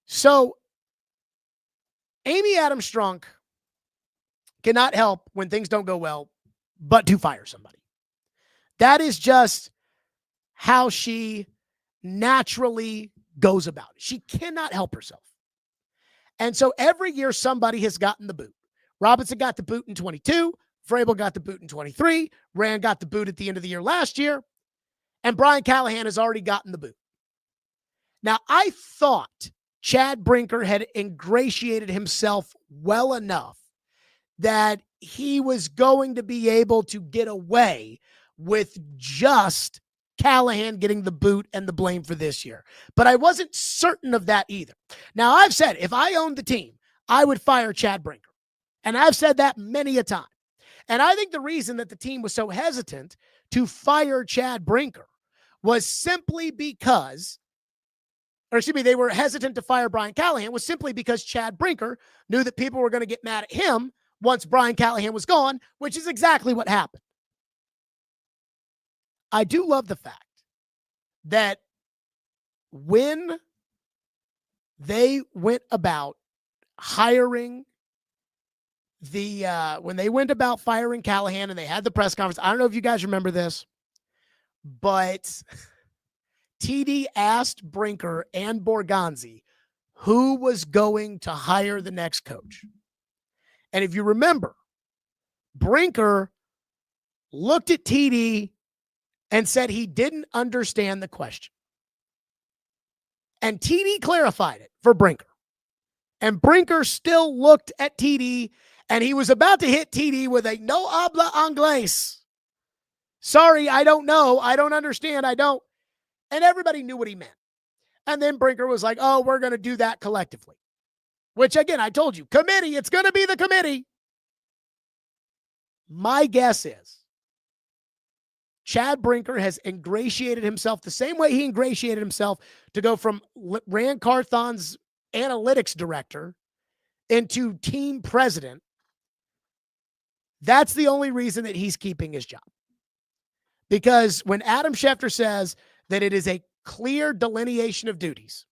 So, Amy Adams Strunk cannot help when things don't go well, but to fire somebody. That is just how she naturally goes about it. She cannot help herself. And so every year somebody has gotten the boot. Robinson got the boot in 22. Vrabel got the boot in 23. Rand got the boot at the end of the year last year. And Brian Callahan has already gotten the boot. Now, I thought Chad Brinker had ingratiated himself well enough that he was going to be able to get away with just Callahan getting the boot and the blame for this year. But I wasn't certain of that either. Now, I've said if I owned the team, I would fire Chad Brinker. And I've said that many a time. And I think the reason that the team was so hesitant to fire Chad Brinker was simply because, they were hesitant to fire Brian Callahan was simply because Chad Brinker knew that people were going to get mad at him once Brian Callahan was gone, which is exactly what happened. I do love the fact that when they went about hiring when they went about firing Callahan and they had the press conference, I don't know if you guys remember this, but TD asked Brinker and Borgonzi who was going to hire the next coach. And if you remember, Brinker looked at TD and said he didn't understand the question. And TD clarified it for Brinker. And Brinker still looked at TD, and he was about to hit TD with a no habla inglés. Sorry, I don't know. I don't understand. I don't. And everybody knew what he meant. And then Brinker was like, oh, we're going to do that collectively. Which, again, I told you, committee, it's going to be the committee. My guess is Chad Brinker has ingratiated himself the same way he ingratiated himself to go from Rand Carthon's analytics director into team president That's the only reason that he's keeping his job. Because when Adam Schefter says that it is a clear delineation of duties,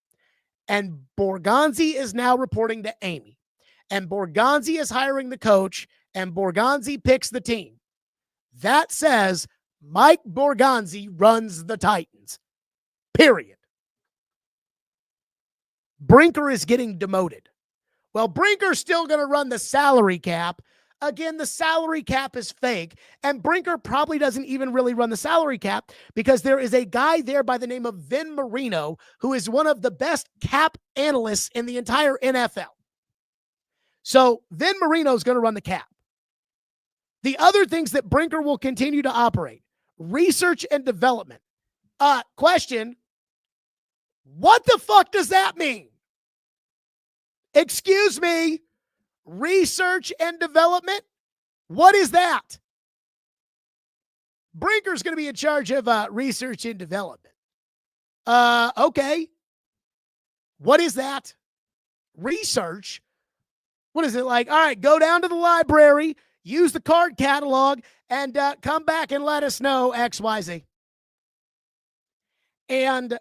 and Borgonzi is now reporting to Amy, and Borgonzi is hiring the coach, and Borgonzi picks the team, that says Mike Borgonzi runs the Titans. Period. Brinker is getting demoted. Well, Brinker's still going to run the salary cap. Again, the salary cap is fake, and Brinker probably doesn't even really run the salary cap because there is a guy there by the name of Vin Marino who is one of the best cap analysts in the entire NFL. So Vin Marino is going to run the cap. The other things that Brinker will continue to operate, research and development. Question, what the fuck does that mean? Excuse me, research and development? What is that? Brinker's going to be in charge of research and development. Okay. What is that? Research? What is it like? All right, go down to the library, use the card catalog, and come back and let us know XYZ. And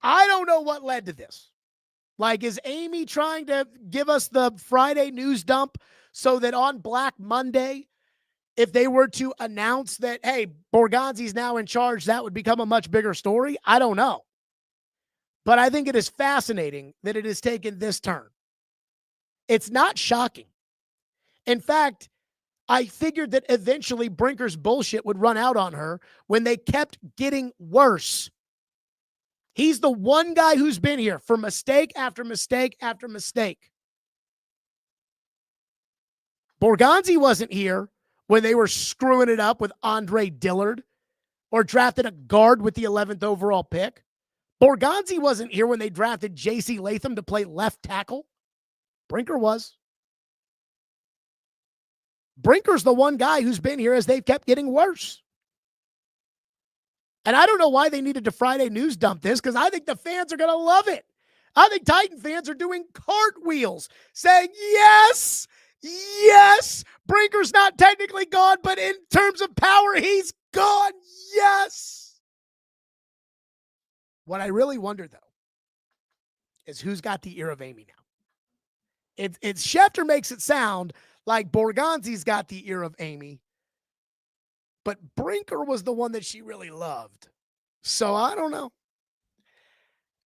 I don't know what led to this. Like, is Amy trying to give us the Friday news dump so that on Black Monday, if they were to announce that, hey, Borgonzi's now in charge, that would become a much bigger story? I don't know. But I think it is fascinating that it has taken this turn. It's not shocking. In fact, I figured that eventually Brinker's bullshit would run out on her when they kept getting worse. He's the one guy who's been here for mistake after mistake after mistake. Borgonzi wasn't here when they were screwing it up with Andre Dillard or drafted a guard with the 11th overall pick. Borgonzi wasn't here when they drafted J.C. Latham to play left tackle. Brinker was. Brinker's the one guy who's been here as they've kept getting worse. And I don't know why they needed to Friday news dump this, because I think the fans are going to love it. I think Titan fans are doing cartwheels, saying, yes, yes, Brinker's not technically gone, but in terms of power, he's gone. Yes. What I really wonder, though, is who's got the ear of Amy now. It's Schefter makes it sound like Borgonzi's got the ear of Amy, but Brinker was the one that she really loved. So I don't know.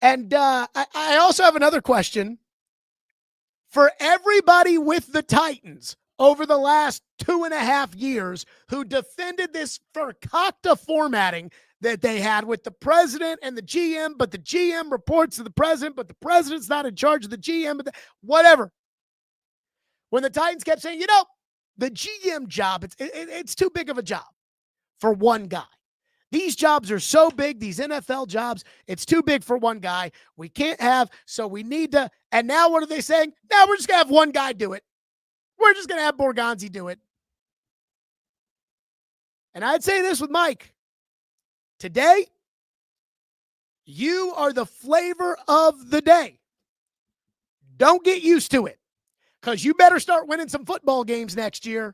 And I also have another question. For everybody with the Titans over the last 2.5 years who defended this fakakta formatting that they had with the president and the GM, but the GM reports to the president, but the president's not in charge of the GM, but whatever. When the Titans kept saying, the GM job, it's too big of a job for one guy. These jobs are so big, these NFL jobs, it's too big for one guy. We can't have, so we need to. And now what are they saying? Now we're just going to have one guy do it. We're just going to have Borgonzi do it. And I'd say this with Mike. Today, you are the flavor of the day. Don't get used to it, because you better start winning some football games next year,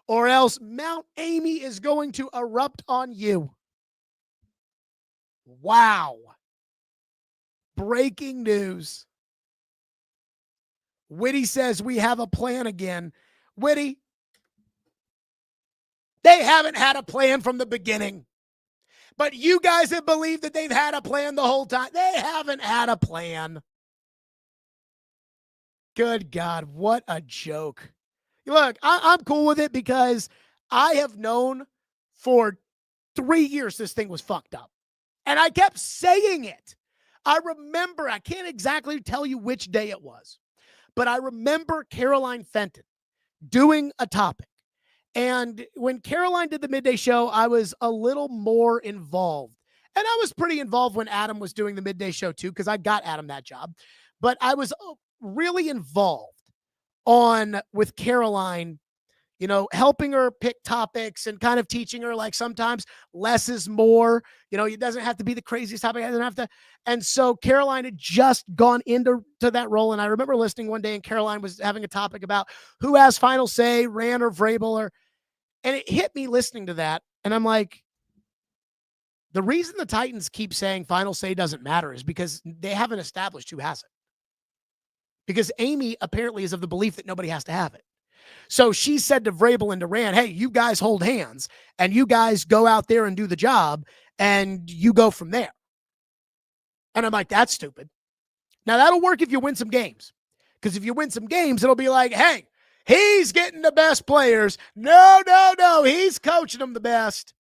or else Mount Amy is going to erupt on you. Wow. Breaking news. Whitty says we have a plan again. Whitty, they haven't had a plan from the beginning. But you guys have believed that they've had a plan the whole time. They haven't had a plan. Good God, what a joke. Look, I'm cool with it because I have known for 3 years this thing was fucked up. And I kept saying it. I remember, I can't exactly tell you which day it was, but I remember Caroline Fenton doing a topic. And when Caroline did the midday show, I was a little more involved. And I was pretty involved when Adam was doing the midday show too, because I got Adam that job. But I was really involved with Caroline helping her pick topics and kind of teaching her like sometimes less is more. It doesn't have to be the craziest topic. It doesn't have to. And so Caroline had just gone into that role. And I remember listening one day and Caroline was having a topic about who has final say, Rand or Vrabel, and it hit me listening to that. And I'm like, the reason the Titans keep saying final say doesn't matter is because they haven't established who has it. Because Amy apparently is of the belief that nobody has to have it. So she said to Vrabel and to Rand, hey, you guys hold hands and you guys go out there and do the job and you go from there. And I'm like, that's stupid. Now that'll work if you win some games. Because if you win some games, it'll be like, hey, he's getting the best players. No, he's coaching them the best.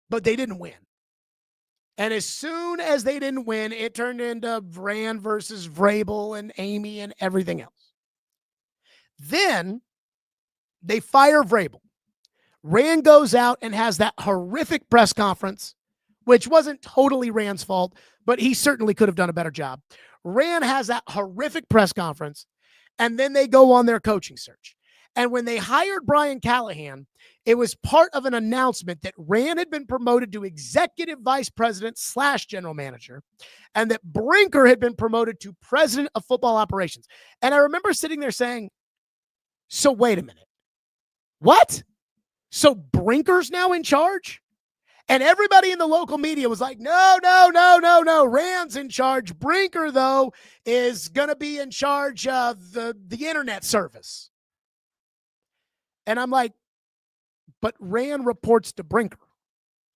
But they didn't win. And as soon as they didn't win, it turned into Rand versus Vrabel and Amy and everything else. Then they fire Vrabel. Rand goes out and has that horrific press conference, which wasn't totally Rand's fault, but he certainly could have done a better job. Rand has that horrific press conference, and then they go on their coaching search. And when they hired Brian Callahan, it was part of an announcement that Rand had been promoted to executive vice president / general manager, and that Brinker had been promoted to president of football operations. And I remember sitting there saying, so wait a minute. What? So Brinker's now in charge? And everybody in the local media was like, no. Rand's in charge. Brinker, though, is going to be in charge of the internet service. And I'm like, but Rand reports to Brinker.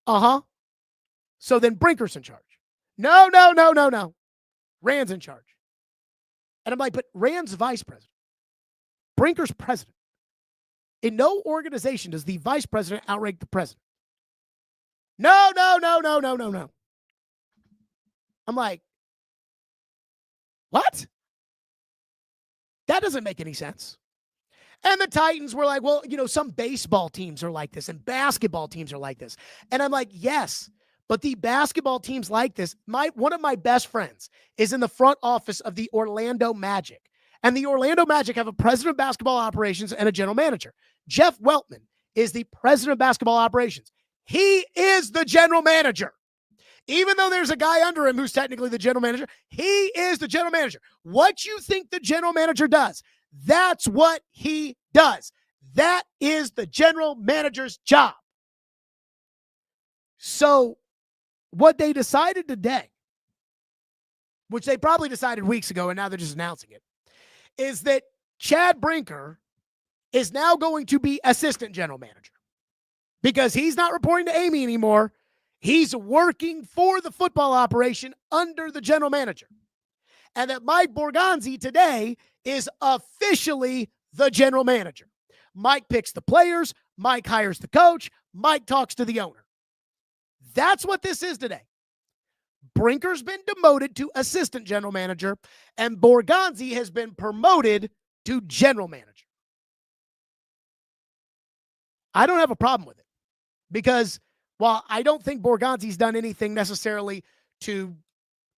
So then Brinker's in charge. No. Rand's in charge. And I'm like, but Rand's vice president. Brinker's president. In no organization does the vice president outrank the president. No. I'm like, what? That doesn't make any sense. And the Titans were like, well, some baseball teams are like this and basketball teams are like this. And I'm like, yes, but the basketball teams like this, one of my best friends is in the front office of the Orlando Magic. And the Orlando Magic have a president of basketball operations and a general manager. Jeff Weltman is the president of basketball operations. He is the general manager. Even though there's a guy under him who's technically the general manager, he is the general manager. What you think the general manager does, that's what he does. That is the general manager's job. So what they decided today, which they probably decided weeks ago and now they're just announcing it, is that Chad Brinker is now going to be assistant general manager because he's not reporting to Amy anymore. He's working for the football operation under the general manager. And that Mike Borgonzi today is officially the general manager. Mike picks the players. Mike hires the coach. Mike talks to the owner. That's what this is today. Brinker's been demoted to assistant general manager, and Borgonzi has been promoted to general manager. I don't have a problem with it because while I don't think Borgonzi's done anything necessarily to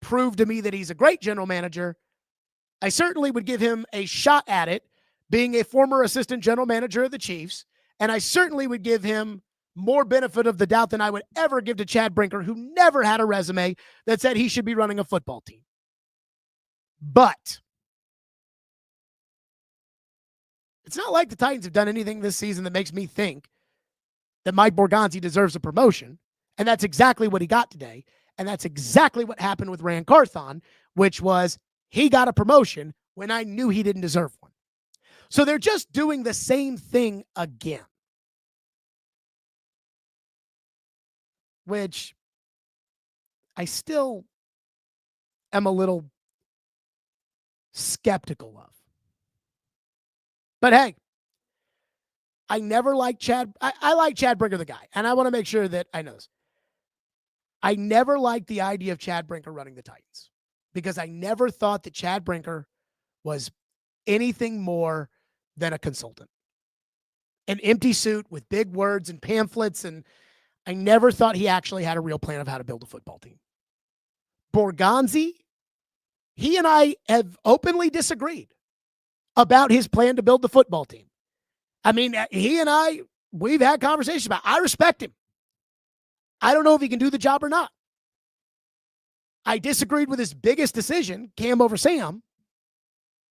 prove to me that he's a great general manager, I certainly would give him a shot at it being a former assistant general manager of the Chiefs, and I certainly would give him more benefit of the doubt than I would ever give to Chad Brinker, who never had a resume that said he should be running a football team. But it's not like the Titans have done anything this season that makes me think that Mike Borgonzi deserves a promotion, and that's exactly what he got today, and that's exactly what happened with Rand Carthon, which was he got a promotion when I knew he didn't deserve one. So they're just doing the same thing again, which I still am a little skeptical of. But hey, I never liked Chad. I like Chad Brinker, the guy, and I want to make sure that I know this. I never liked the idea of Chad Brinker running the Titans because I never thought that Chad Brinker was anything more than a consultant. An empty suit with big words and pamphlets, and I never thought he actually had a real plan of how to build a football team. Borgonzi, he and I have openly disagreed about his plan to build the football team. I mean, he and we've had conversations about it. I respect him. I don't know if he can do the job or not. I disagreed with his biggest decision, Cam over Sam,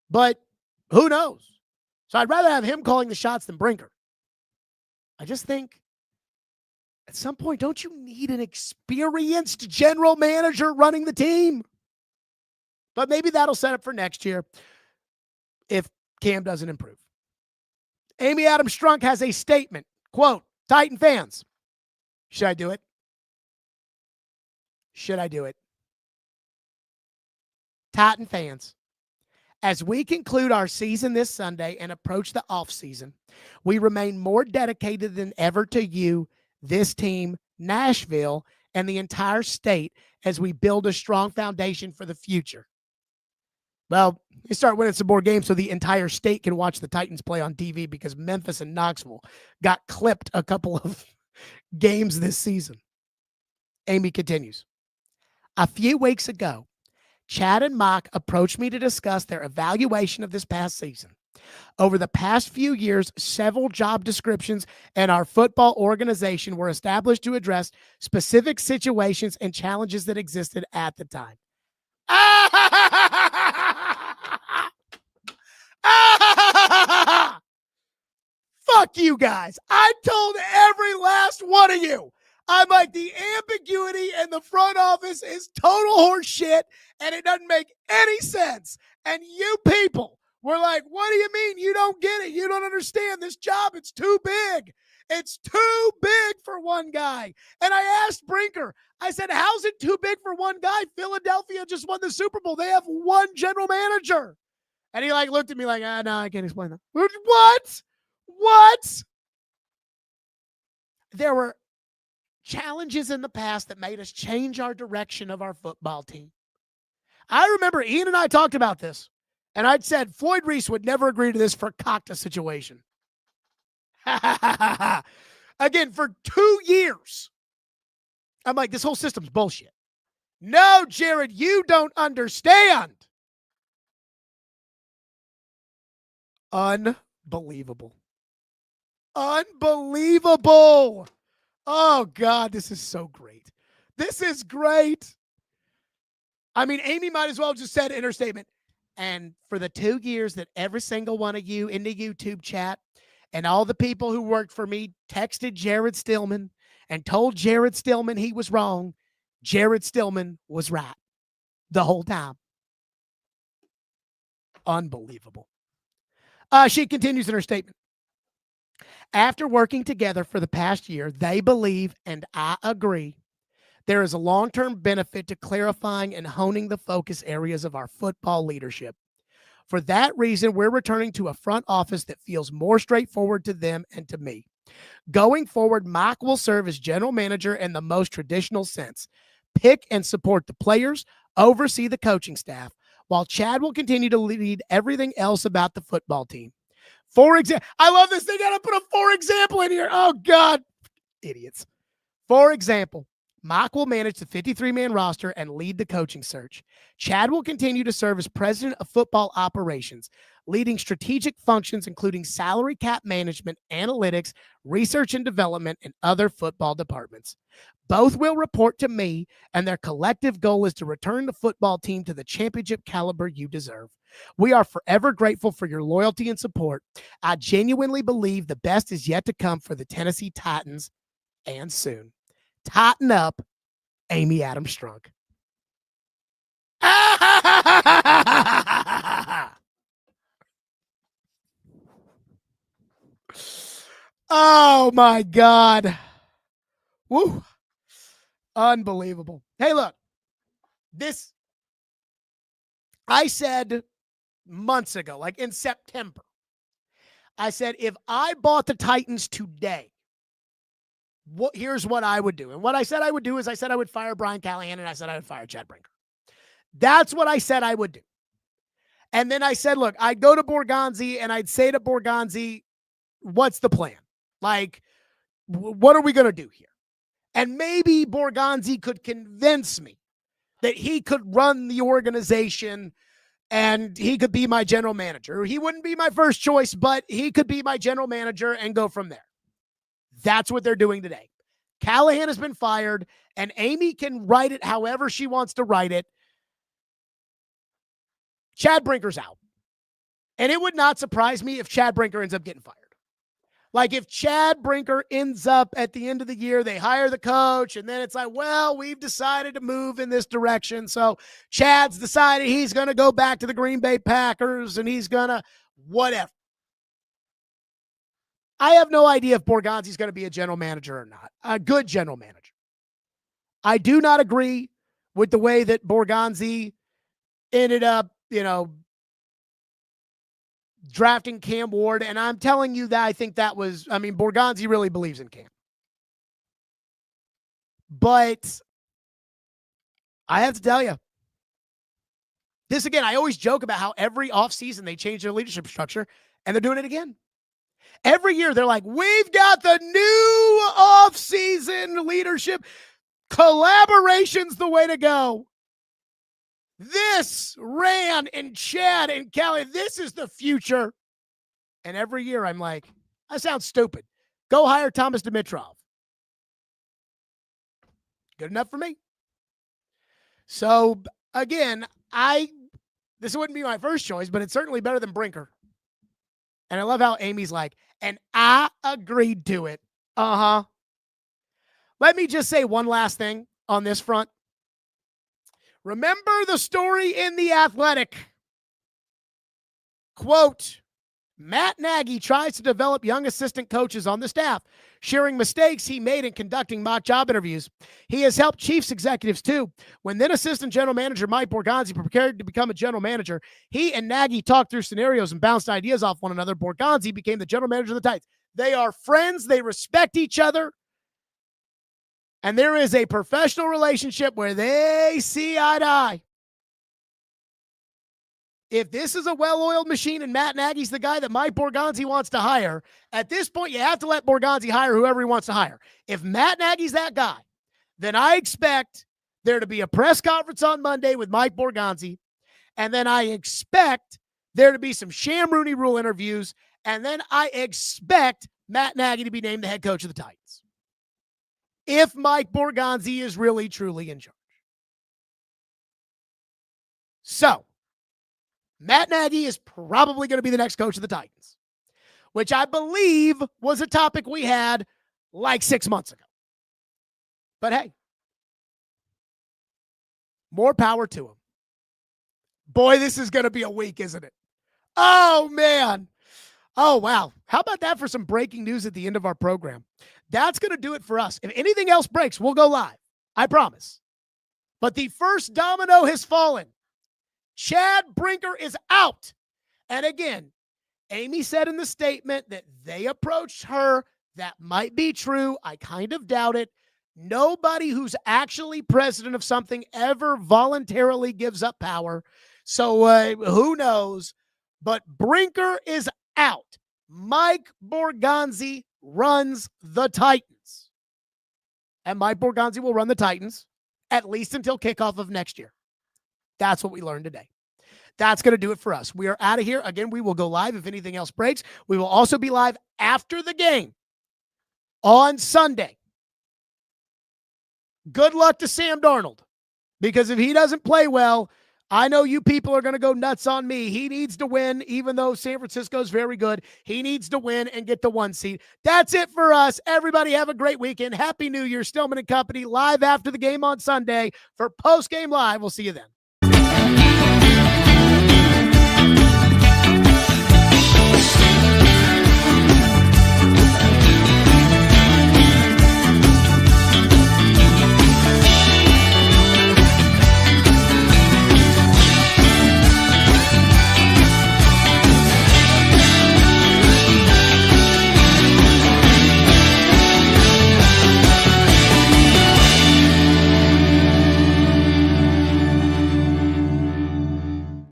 but who knows? So I'd rather have him calling the shots than Brinker. I just think at some point, don't you need an experienced general manager running the team? But maybe that'll set up for next year if Cam doesn't improve. Amy Adams Strunk has a statement, quote, Titan fans, should I do it? Should I do it? Titan fans, as we conclude our season this Sunday and approach the offseason, we remain more dedicated than ever to you, this team, Nashville, and the entire state as we build a strong foundation for the future. Well, you start winning some more games so the entire state can watch the Titans play on TV because Memphis and Knoxville got clipped a couple of games this season. Amy continues. A few weeks ago, Chad and Mike approached me to discuss their evaluation of this past season. Over the past few years, several job descriptions in our football organization were established to address specific situations and challenges that existed at the time. Fuck you guys. I told every last one of you. I'm like, the ambiguity in the front office is total horse shit, and it doesn't make any sense. And you people were like, what do you mean? You don't get it. You don't understand this job. It's too big. It's too big for one guy. And I asked Brinker, I said, how's it too big for one guy? Philadelphia just won the Super Bowl. They have one general manager. And he looked at me like, no, I can't explain that. What? There were challenges in the past that made us change our direction of our football team. I remember Ian and I talked about this, and I'd said Floyd Reese would never agree to this Fakakta situation. Again, for 2 years, I'm like, this whole system's bullshit. No, Jared, you don't understand. Unbelievable. Unbelievable. Oh, God, this is so great. This is great. I mean, Amy might as well have just said in her statement, and for the 2 years that every single one of you in the YouTube chat and all the people who worked for me texted Jared Stillman and told Jared Stillman he was wrong, Jared Stillman was right the whole time. Unbelievable. She continues in her statement. After working together for the past year, they believe, and I agree, there is a long-term benefit to clarifying and honing the focus areas of our football leadership. For that reason, we're returning to a front office that feels more straightforward to them and to me. Going forward, Mike will serve as general manager in the most traditional sense. Pick and support the players, oversee the coaching staff, while Chad will continue to lead everything else about the football team. For example, I love this. They got to put a for example in here. Oh, God. Idiots. For example, Mike will manage the 53-man roster and lead the coaching search. Chad will continue to serve as president of football operations, leading strategic functions including salary cap management, analytics, research and development, and other football departments. Both will report to me, and their collective goal is to return the football team to the championship caliber you deserve. We are forever grateful for your loyalty and support. I genuinely believe the best is yet to come for the Tennessee Titans, and soon. Tighten up, Amy Adams Strunk. Oh, my God. Woo. Unbelievable. Hey, look. This, I said months ago, like in September, I said, if I bought the Titans today, here's what I would do. And what I said I would do is I said I would fire Brian Callahan and I said I would fire Chad Brinker. That's what I said I would do. And then I said, look, I'd go to Borgonzi and I'd say to Borgonzi, what's the plan? Like, what are we going to do here? And maybe Borgonzi could convince me that he could run the organization and he could be my general manager. He wouldn't be my first choice, but he could be my general manager and go from there. That's what they're doing today. Callahan has been fired, and Amy can write it however she wants to write it. Chad Brinker's out. And it would not surprise me if Chad Brinker ends up getting fired. Like if Chad Brinker ends up at the end of the year, they hire the coach, and then it's like, well, we've decided to move in this direction. So Chad's decided he's going to go back to the Green Bay Packers, and he's going to whatever. I have no idea if Borgonzi's going to be a general manager or not, a good general manager. I do not agree with the way that Borgonzi ended up, drafting Cam Ward, and I'm telling you that I think that was, Borgonzi really believes in Cam. But I have to tell you, this again, I always joke about how every offseason they change their leadership structure, and they're doing it again. Every year they're like, we've got the new offseason leadership. Collaboration's the way to go. This Rand and Chad and Kelly, this is the future. And every year I'm like, that sounds stupid. Go hire Thomas Dimitrov. Good enough for me. So again, this wouldn't be my first choice, but it's certainly better than Brinker. And I love how Amy's like, and I agreed to it. Uh-huh. Let me just say one last thing on this front. Remember the story in The Athletic. Quote, Matt Nagy tries to develop young assistant coaches on the staff, sharing mistakes he made in conducting mock job interviews. He has helped Chiefs executives too. When then assistant general manager Mike Borgonzi prepared to become a general manager, he and Nagy talked through scenarios and bounced ideas off one another. Borgonzi became the general manager of the Titans. They are friends. They respect each other. And there is a professional relationship where they see eye to eye. If this is a well-oiled machine and Matt Nagy's the guy that Mike Borgonzi wants to hire, at this point, you have to let Borgonzi hire whoever he wants to hire. If Matt Nagy's that guy, then I expect there to be a press conference on Monday with Mike Borgonzi, and then I expect there to be some Sham Rooney Rule interviews, and then I expect Matt Nagy to be named the head coach of the Titans. If Mike Borgonzi is really, truly in charge. So, Matt Nagy is probably going to be the next coach of the Titans, which I believe was a topic we had like 6 months ago. But hey, more power to him. Boy, this is going to be a week, isn't it? Oh, man. Oh, wow. How about that for some breaking news at the end of our program? That's going to do it for us. If anything else breaks, we'll go live. I promise. But the first domino has fallen. Chad Brinker is out. And again, Amy said in the statement that they approached her. That might be true. I kind of doubt it. Nobody who's actually president of something ever voluntarily gives up power. So who knows? But Brinker is out. Mike Borgonzi runs the Titans. And Mike Borgonzi will run the Titans at least until kickoff of next year. That's what we learned today. That's going to do it for us. We are out of here. Again, we will go live if anything else breaks. We will also be live after the game on Sunday. Good luck to Sam Darnold, because if he doesn't play well, I know you people are going to go nuts on me. He needs to win, even though San Francisco is very good. He needs to win and get the 1 seed. That's it for us. Everybody have a great weekend. Happy New Year. Stillman and Company live after the game on Sunday for Post Game Live. We'll see you then.